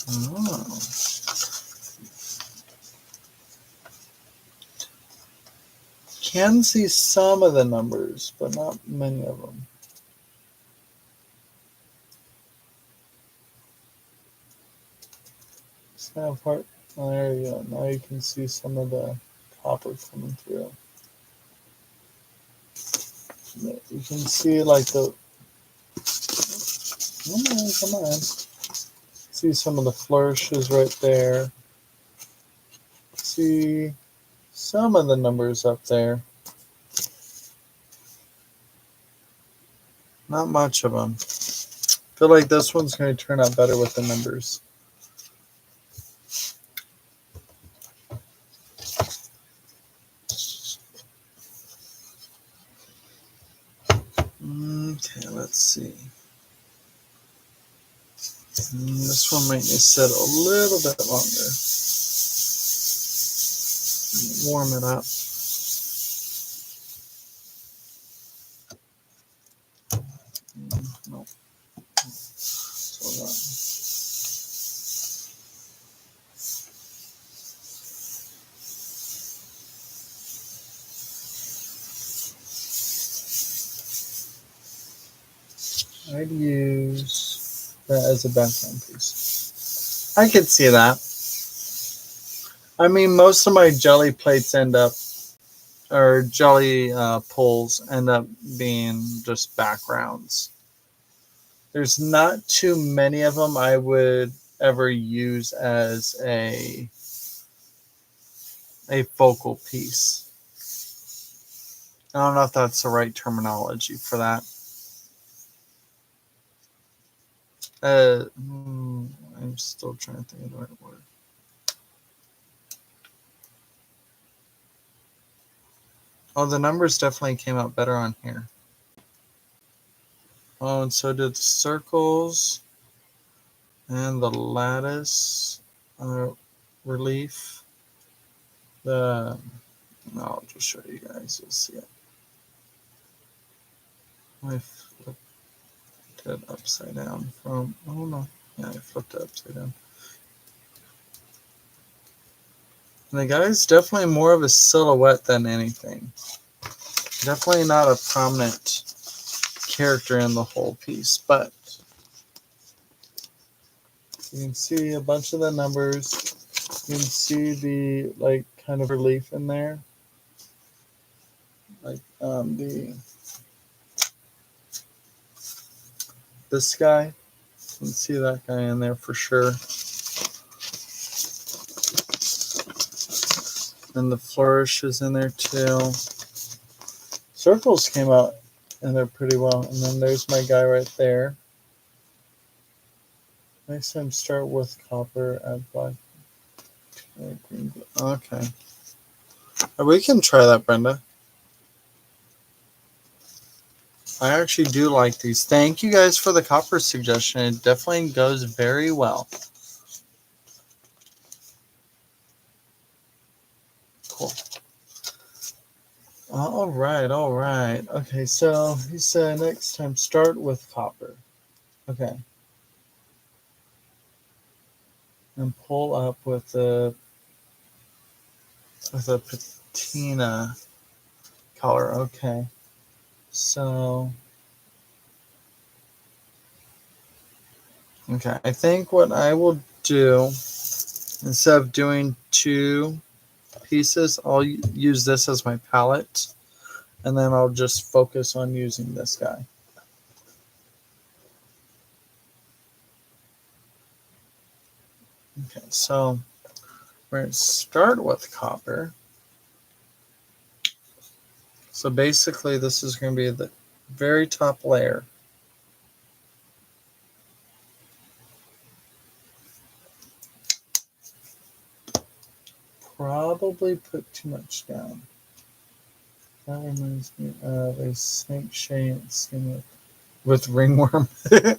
Oh. Can see some of the numbers, but not many of them. Snap part. Oh, there you go. Now you can see some of the copper coming through. You can see like the. Come on. See some of the flourishes right there. See some of the numbers up there. Not much of them. I feel like this one's going to turn out better with the numbers. Okay, let's see. This one might need to set a little bit longer. Warm it up. No. I'd use that as a background piece. I could see that. I mean, most of my jelly plates or jelly pulls end up being just backgrounds. There's not too many of them I would ever use as a focal piece. I don't know if that's the right terminology for that. I'm still trying to think of the right word. Oh, the numbers definitely came out better on here. Oh, and so did the circles and the lattice relief. I'll just show you guys. You'll see it. I flipped it upside down oh no. Yeah, I flipped it upside down. And the guy's definitely more of a silhouette than anything. Definitely not a prominent character in the whole piece, but you can see a bunch of the numbers. You can see the kind of relief in there. Like this guy. You can see that guy in there for sure. And the flourish is in there too. Circles came out in there pretty well. And then there's my guy right there. Next time start with copper, add black. Okay. We can try that, Brenda. I actually do like these. Thank you guys for the copper suggestion. It definitely goes very well. Cool. All right. Okay, so he said next time start with copper. Okay. And pull up with a patina color. Okay. So okay, I think what I will do, instead of doing two pieces, I'll use this as my palette, and then I'll just focus on using this guy. Okay, so we're going to start with copper. So basically this is going to be the very top layer. probably put too much down. That reminds me of a snake shade skin with ringworm. Okay.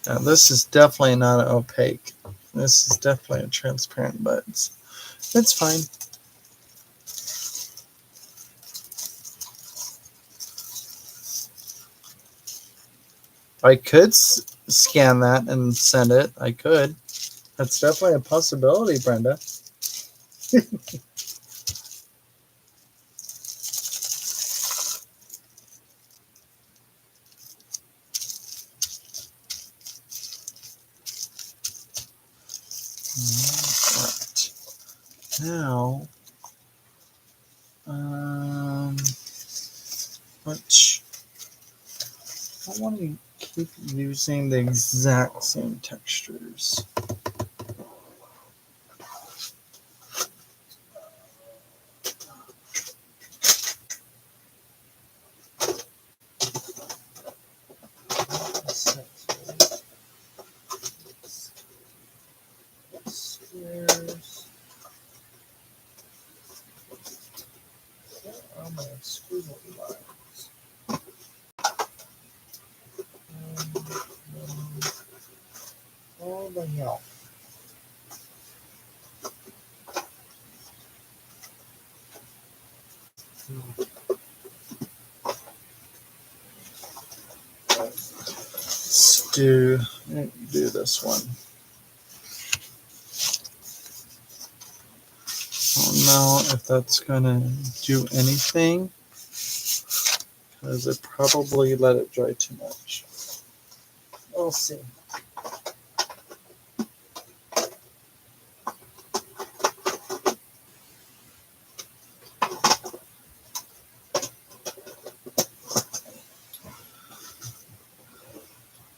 Now this is definitely not opaque. This is definitely a transparent, but it's fine. I could scan that and send it. I could. That's definitely a possibility, Brenda. Alright. Now, which I want to keep using the exact same textures. Squares. Oh my squiggly lines. Oh the hell. Let's do this one. I don't know if that's gonna do anything because it probably let it dry too much. We'll see.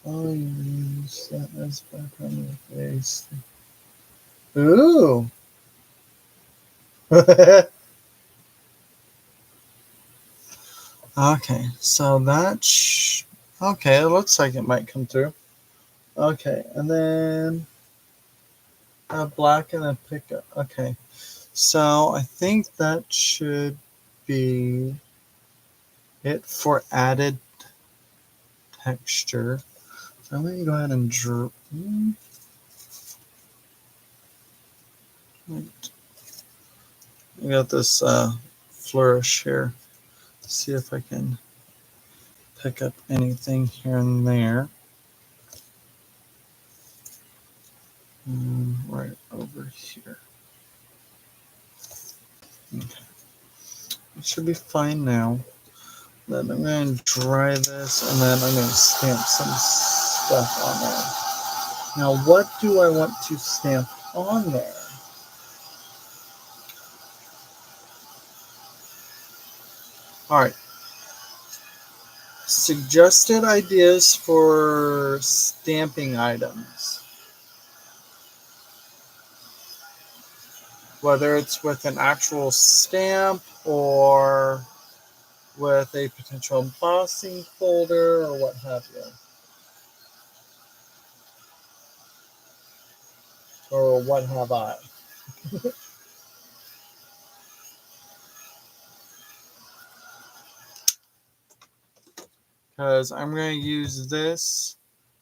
I'll use that as background of the face. Ooh. Okay, so that okay, it looks like it might come through. Okay, and then a black and a pickup. Okay, so I think that should be it for added texture. I'm going to go ahead and draw. I got this flourish here. See if I can pick up anything here and there. Right over here. Okay. It should be fine now. Then I'm going to dry this and then I'm going to stamp some stuff on there. Now, what do I want to stamp on there? All right. Suggested ideas for stamping items. Whether it's with an actual stamp or with a potential embossing folder or what have you. Or what have I. Because I'm going to use this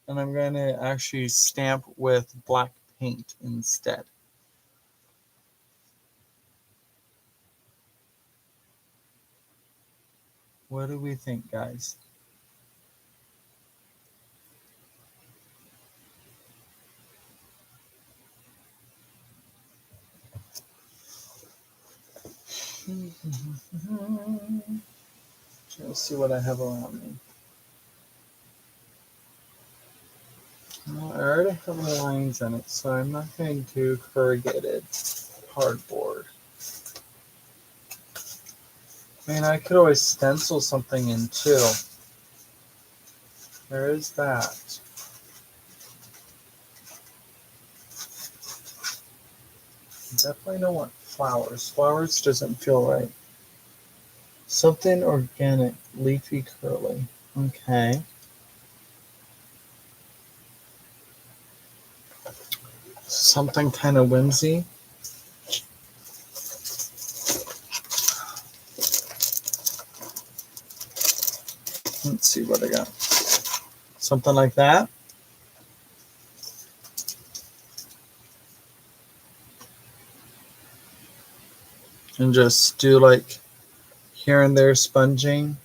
and I'm going to actually stamp with black paint instead. What do we think, guys? Let's see what I have around me. Well, I already have lines in it, so I'm not going to do corrugated cardboard. I mean, I could always stencil something in too. There is that. definitely don't want flowers. Flowers doesn't feel right. Something organic, leafy, curly. Okay. Something kind of whimsy. Let's see what I got. Something like that. And just do like here and there sponging.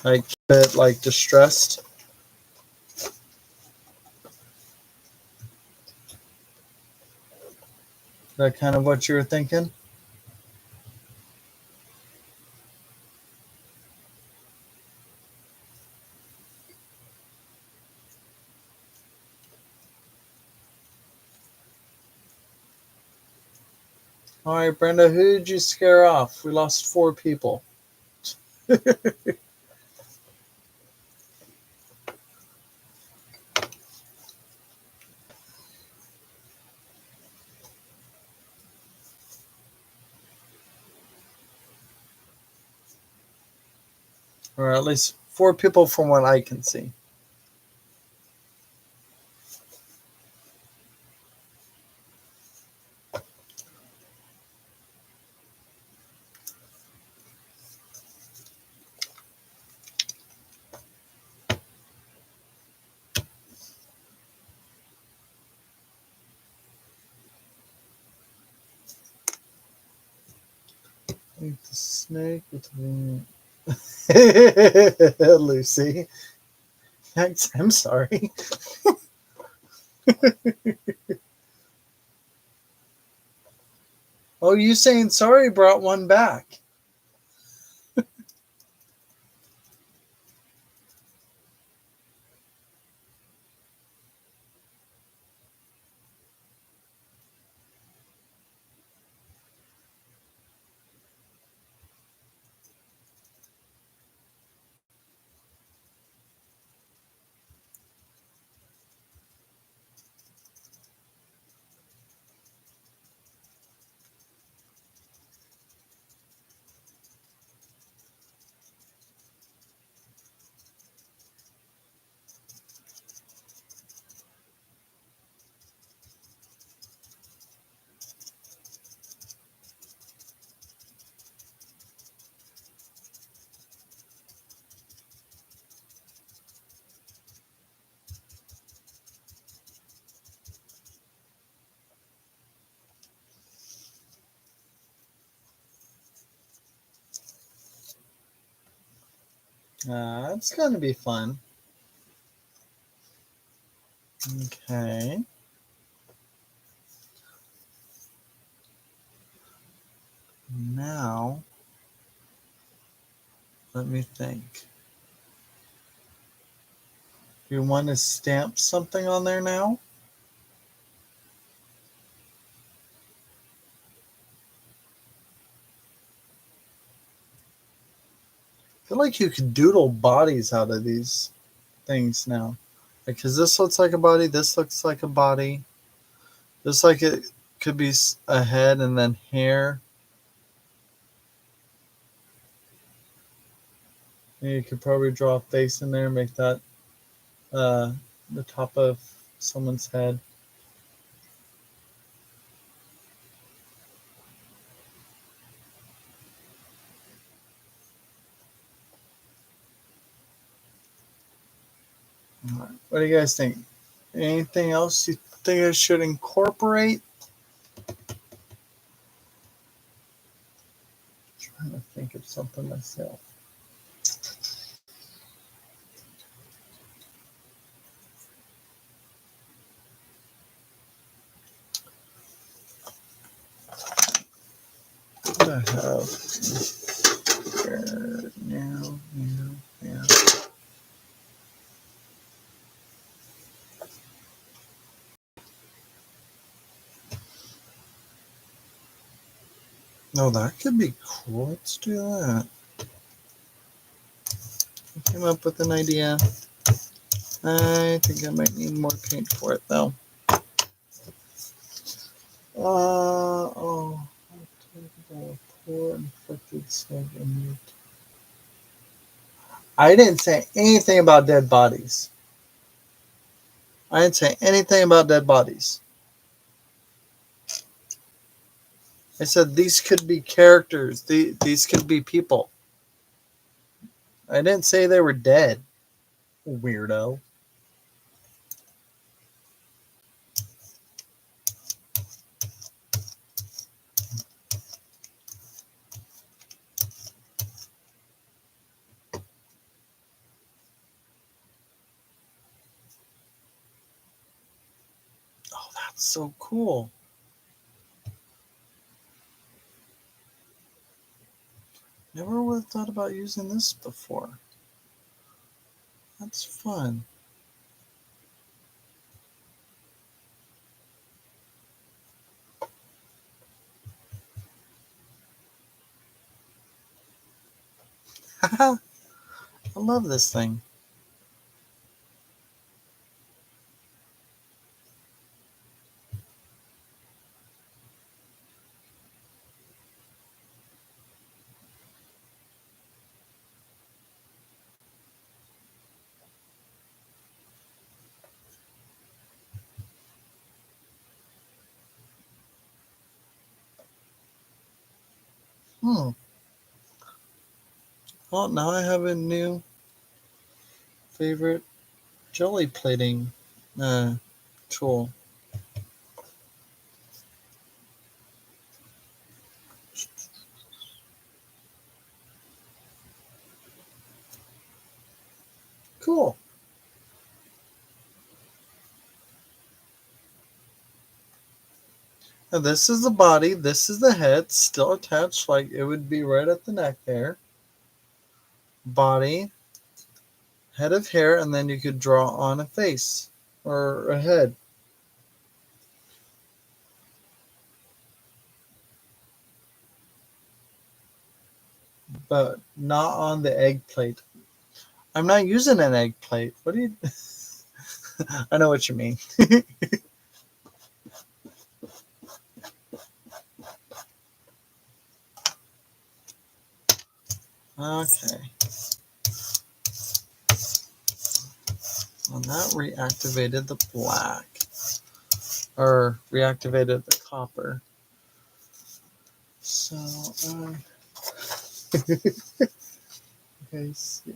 Like a bit like distressed. Is that kind of what you were thinking? All right, Brenda, who did you scare off? We lost 4 people. Or at least 4 people from what I can see. Like the snake with the Lucy. I'm sorry. Oh, you saying sorry brought one back. It's going to be fun. Okay. Now, let me think. Do you want to stamp something on there now? I feel like you could doodle bodies out of these things now. Because this looks like a body, this looks like a body. This like it could be a head and then hair. And you could probably draw a face in there and make that the top of someone's head. Right. What do you guys think? Anything else you think I should incorporate? I'm trying to think of something myself. What do I have here now? Yeah. No, that could be cool. Let's do that. I came up with an idea. I think I might need more paint for it though. Oh, poor infected slave and meat. I didn't say anything about dead bodies. I didn't say anything about dead bodies. I said these could be characters. These could be people. I didn't say they were dead. Weirdo. Oh, that's so cool. Never would have thought about using this before. That's fun. I love this thing. Hmm. Well, now I have a new favorite jelly plating uh, tool. Cool. Now this is the body. This is the head, still attached, like it would be right at the neck there. Body, head of hair, and then you could draw on a face or a head. But not on the egg plate. I'm not using an egg plate. What do you? I know what you mean. Okay. Well, that reactivated the black, or reactivated the copper. So, okay, see.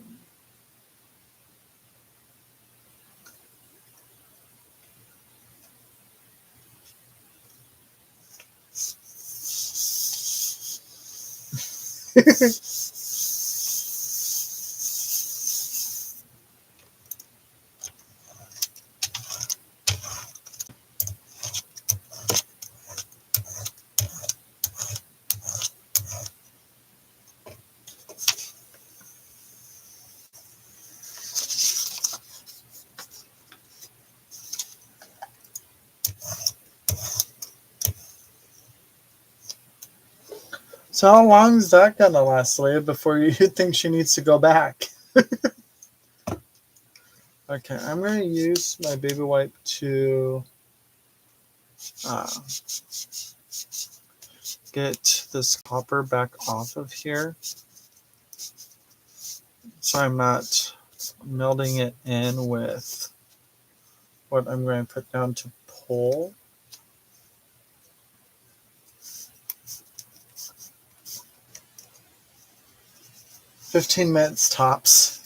So how long is that gonna last, Leah, before you think she needs to go back? Okay, I'm gonna use my baby wipe to uh, get this copper back off of here, so I'm not melding it in with what I'm going to put down to pull. "15 minutes tops."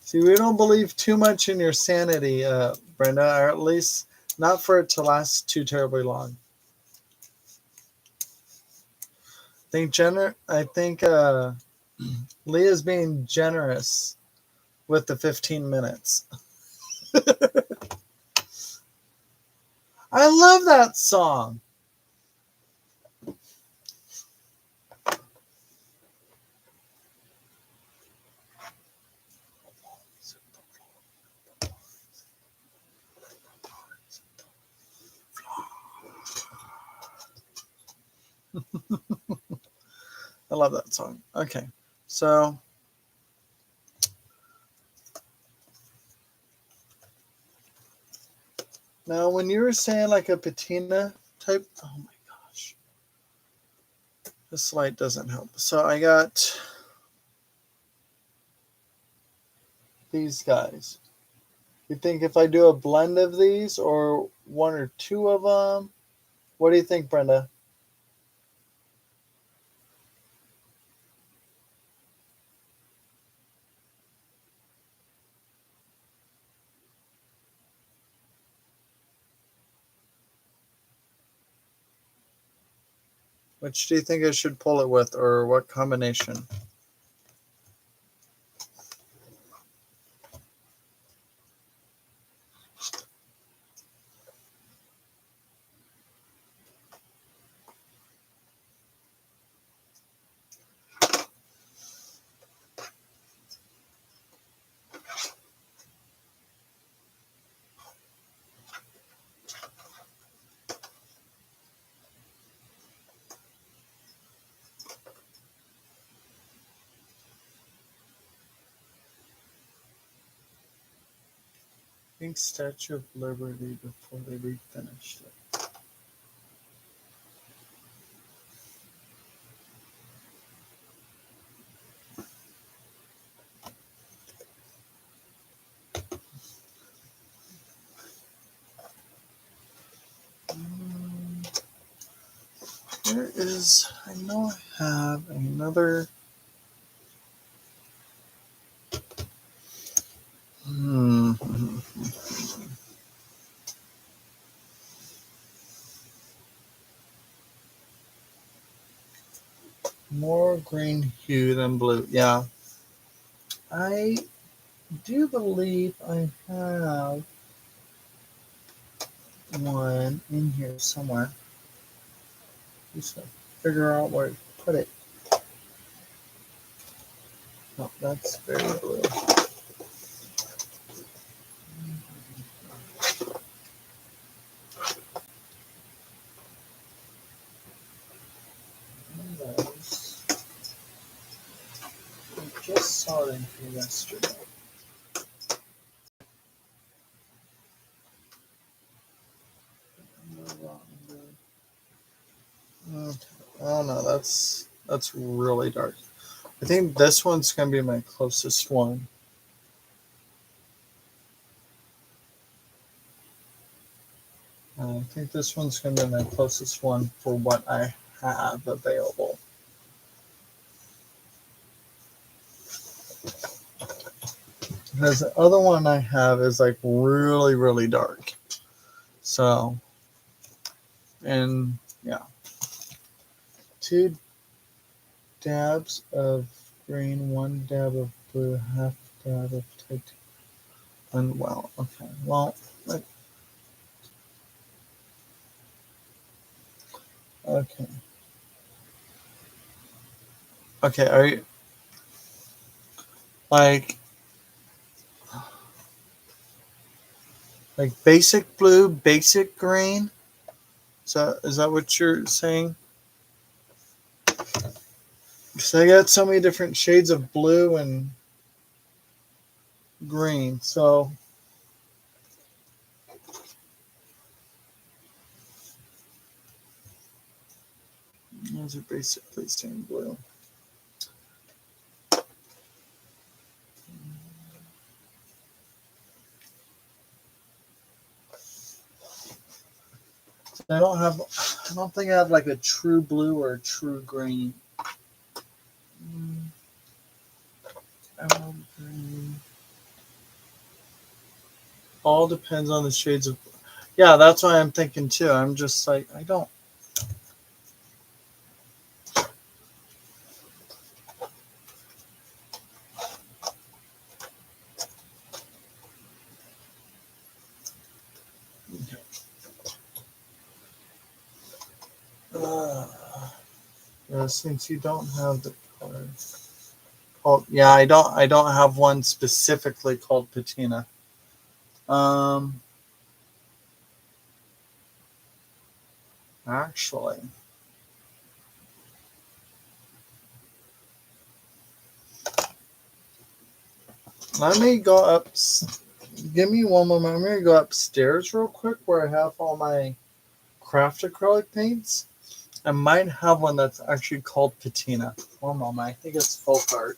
See, we don't believe too much in your sanity, Brenda, or at least not for it to last too terribly long. I think Leah's being generous with the 15 minutes. I love that song. love that song. Okay, so now when you were saying like a patina type, oh my gosh, this light doesn't help. So I got these guys. You think if I do a blend of these or one or two of them? What do you think, Brenda? Which do you think I should pull it with, or what combination? I think Statue of Liberty before they refinished it. There is, I know I have another. Hmm. More green hue than blue. Yeah. I do believe I have one in here somewhere. Just to figure out where to put it. Oh, that's very blue. Those. I just saw it in here yesterday. Okay. Oh no, that's really dark. I think this one's gonna be my closest one. I think this one's gonna be my closest one for what I have available. Because the other one I have is like really, really dark. So, and yeah, two dabs of green, one dab of blue, half dab of titanium. And well, okay, well, like, okay, okay. Are you like basic blue, basic green? Is that what you're saying? Because I got so many different shades of blue and green. So those are basically the same blue. I don't think I have like a true blue or a true green. Emerald green. All depends on the shades of. Yeah, that's why I'm thinking too. I'm just like, I don't. Uh, yeah, since you don't have the color. Oh, yeah, I don't have one specifically called patina. Um, Actually, I may go up. Give me one moment. I'm gonna go upstairs real quick where I have all my craft acrylic paints. I might have one that's actually called patina. One moment. I think it's folk art.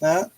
That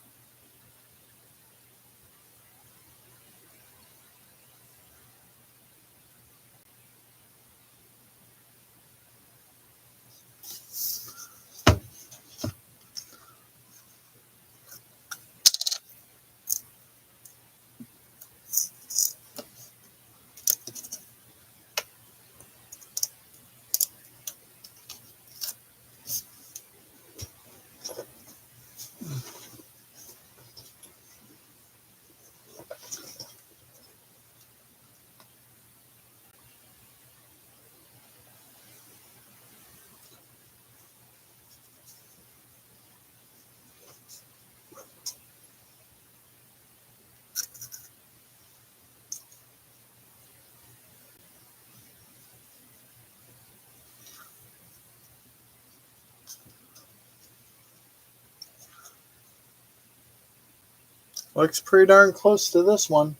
looks pretty darn close to this one.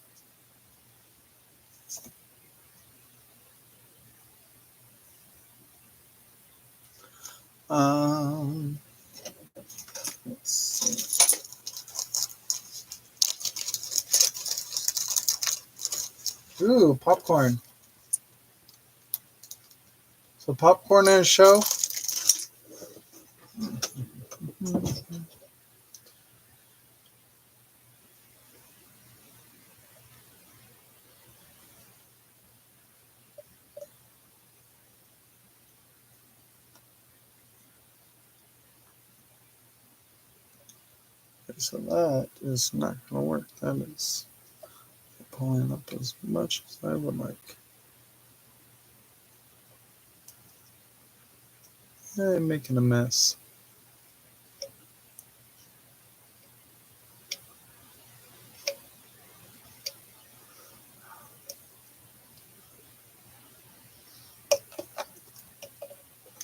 Let's see. Ooh, popcorn. So popcorn in a show. Okay, so that is not going to work. That is pulling up as much as I would like. I'm making a mess.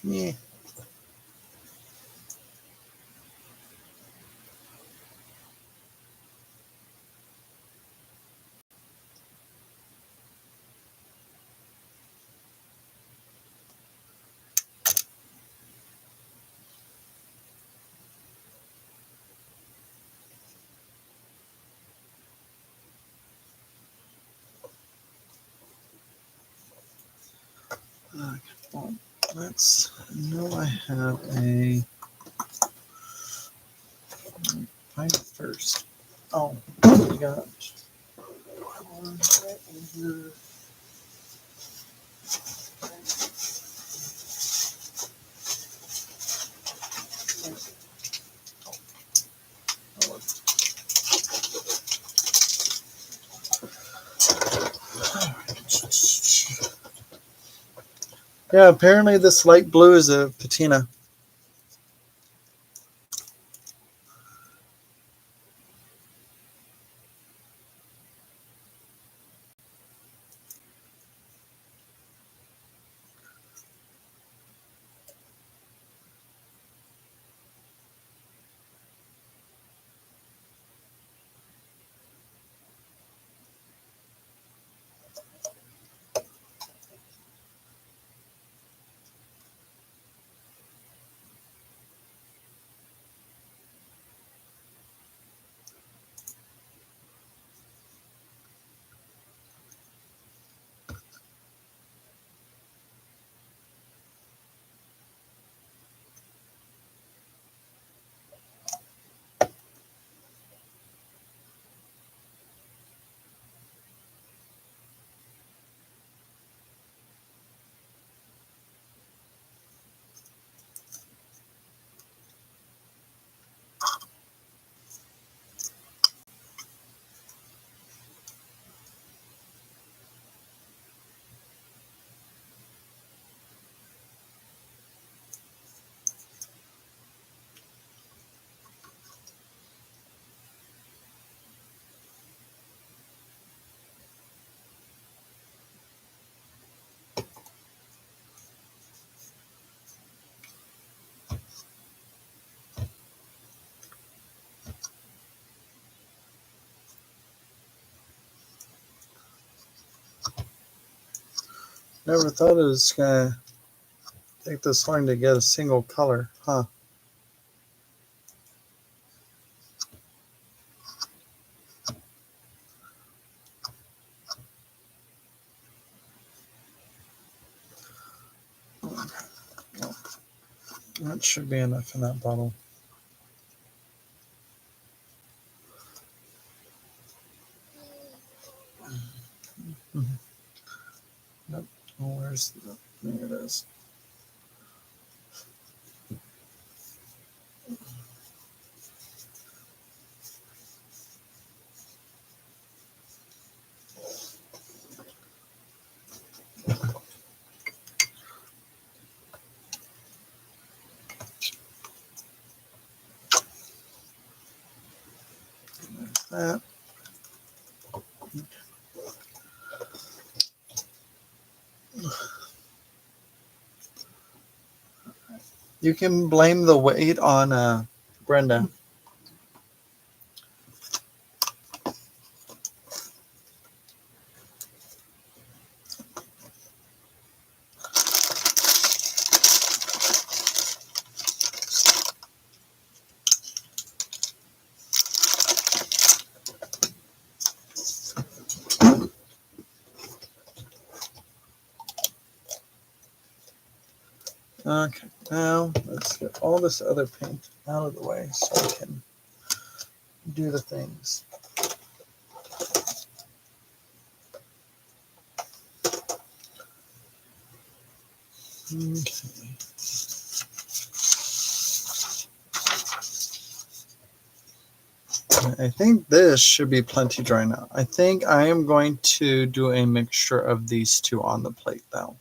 Yeah. Okay, well, let's know I have a find it first. Oh, my gosh. Yeah, apparently this light blue is a patina. Never thought it was gonna take this long to get a single color, huh? Well, that should be enough in that bottle. Mm-hmm. Nope. Oh, where's the? There it is. That. You can blame the weight on Brenda. Okay, now let's get all this other paint out of the way so I can do the things. Okay. I think this should be plenty dry now. I think I am going to do a mixture of these two on the plate though.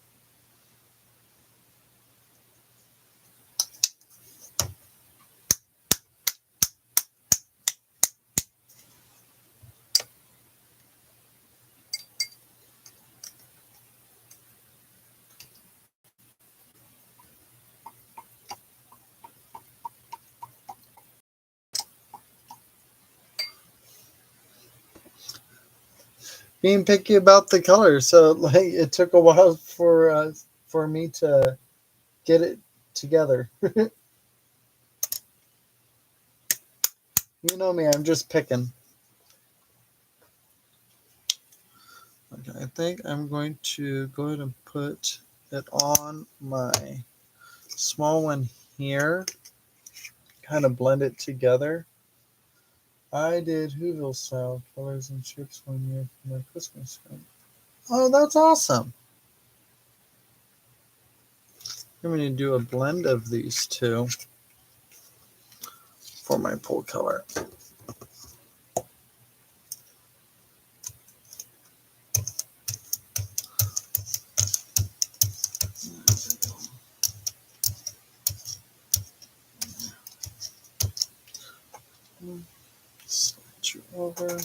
Being picky about the color, so like it took a while for me to get it together. You know me, I'm just picking. Okay, I think I'm going to go ahead and put it on my small one here. Kind of blend it together. I did Whoville style colors and shapes one year for my Christmas tree. Oh, that's awesome. I'm going to do a blend of these two for my pool color. Slide you over.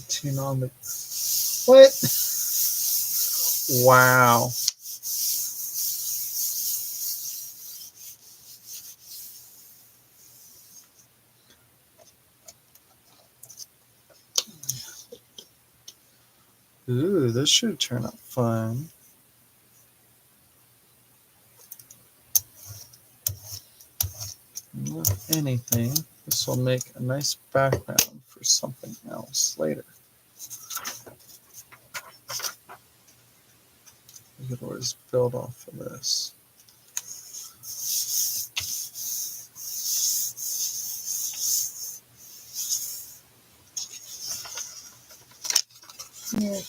Tune on the what? Wow. Ooh, this should turn out fun. Not anything. This will make a nice background for something else later. You could always build off of this. Yeah.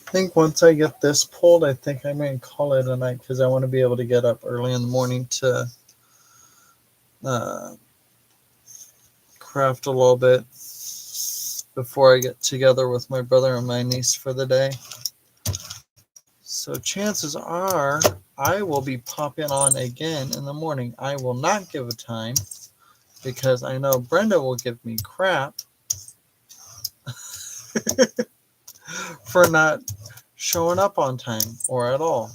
I think once I get this pulled, I think I may call it a night because I want to be able to get up early in the morning to craft a little bit before I get together with my brother and my niece for the day. So chances are I will be popping on again in the morning. I will not give a time because I know Brenda will give me crap for not showing up on time or at all.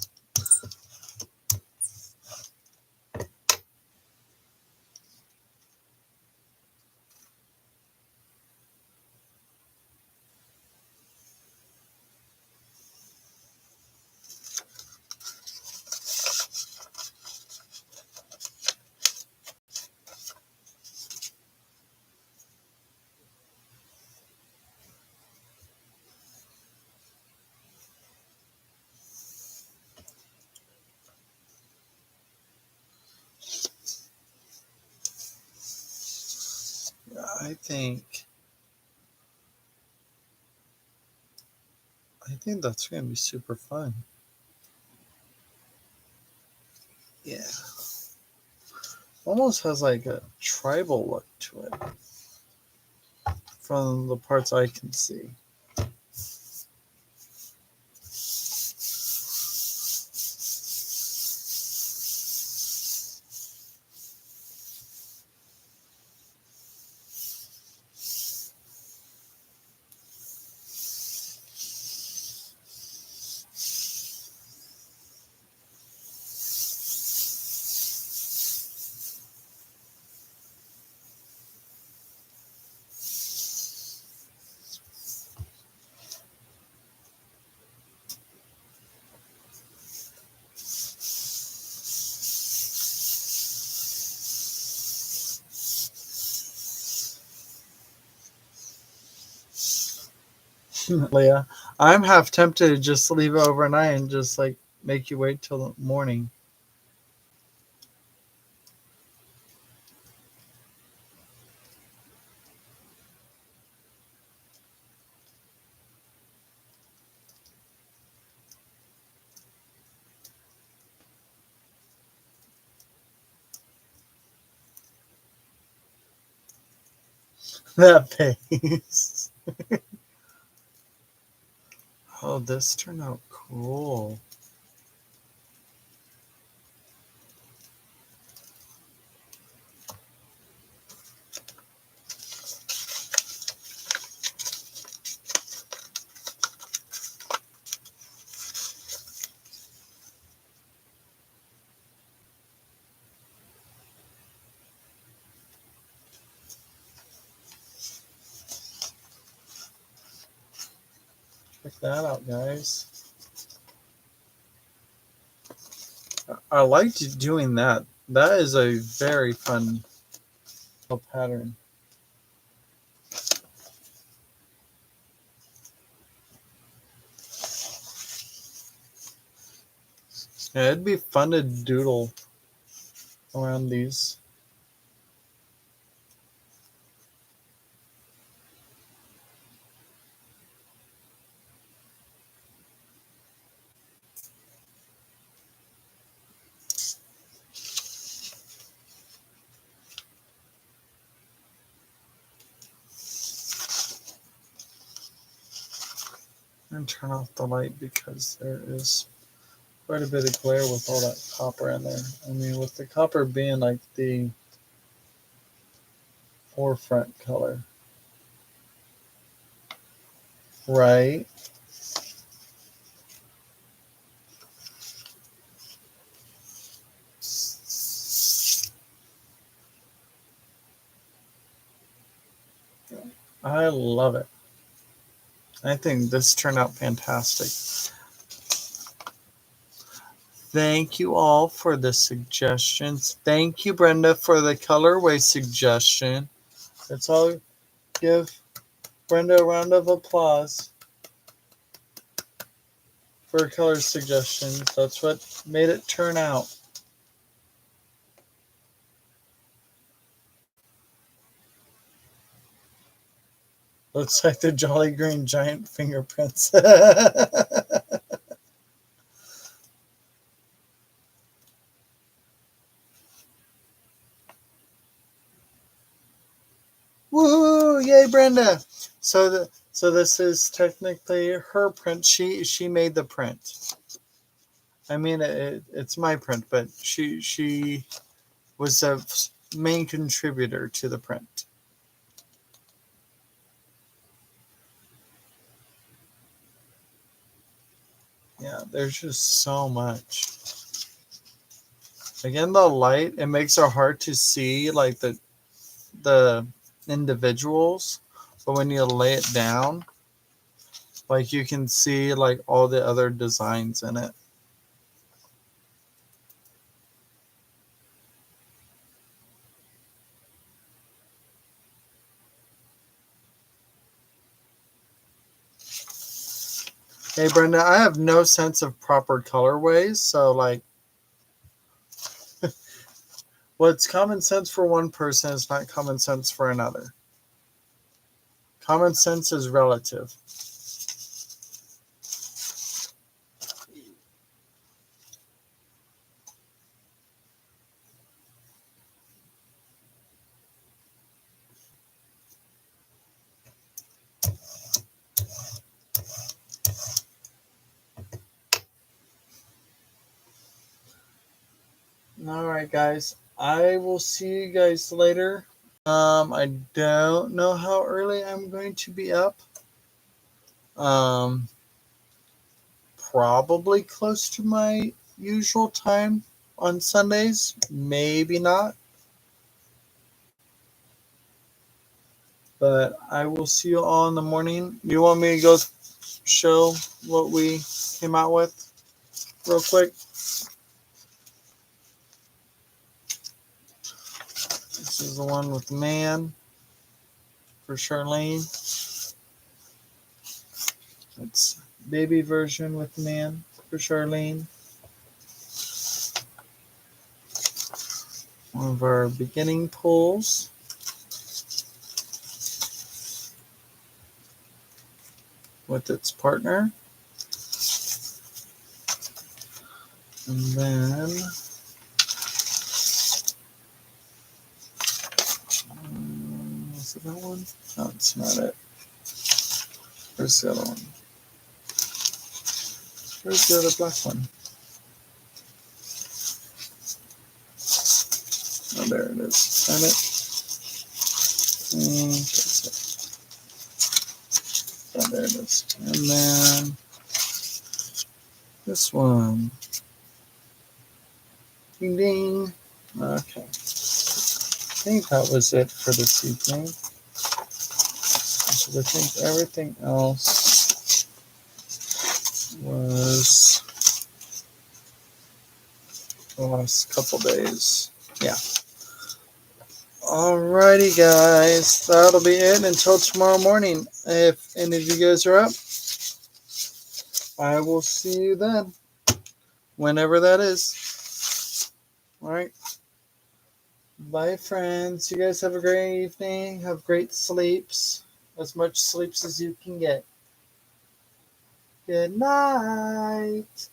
I think that's gonna be super fun. Yeah. Almost has like a tribal look to it from the parts I can see. Leah, I'm half tempted to just leave it overnight and just like make you wait till the morning. That face. Oh, this turned out cool. Check that out, guys. I liked doing that. That is a very fun pattern. Yeah, it'd be fun to doodle around these. And turn off the light because there is quite a bit of glare with all that copper in there. I mean, with the copper being like the forefront color. Right? I love it. I think this turned out fantastic. Thank you all for the suggestions. Thank you, Brenda, for the colorway suggestion. Let's all give Brenda a round of applause for color suggestions. That's what made it turn out. Looks like the Jolly Green Giant fingerprints. Woohoo! Yay, Brenda! So this is technically her print. She made the print. I mean, it's my print, but she was a main contributor to the print. Yeah, there's just so much. Again, the light, it makes it hard to see like the individuals, but when you lay it down, like you can see like all the other designs in it. Hey Brenda, I have no sense of proper colorways, so like what's common sense for one person is not common sense for another. Common sense is relative. All right, guys. I will see you guys later. I don't know how early I'm going to be up. Um, Probably close to my usual time on Sundays. Maybe not. But I will see you all in the morning. You want me to go show what we came out with real quick? This is the one with man for Charlene. It's baby version with man for Charlene. One of our beginning pulls. With its partner. And then is it that one? No, it's not it. Where's the other one? Where's the other black one? Oh, there it is. Is that it? That's it. Oh, there it is. And then this one. Ding ding. Okay. I think that was it for this evening. So I think everything else was the last couple days. Yeah. Alrighty, guys. That'll be it until tomorrow morning. If any of you guys are up, I will see you then. Whenever that is. Alright. Bye, friends. You guys have a great evening. Have great sleeps. As much sleeps as you can get. Good night.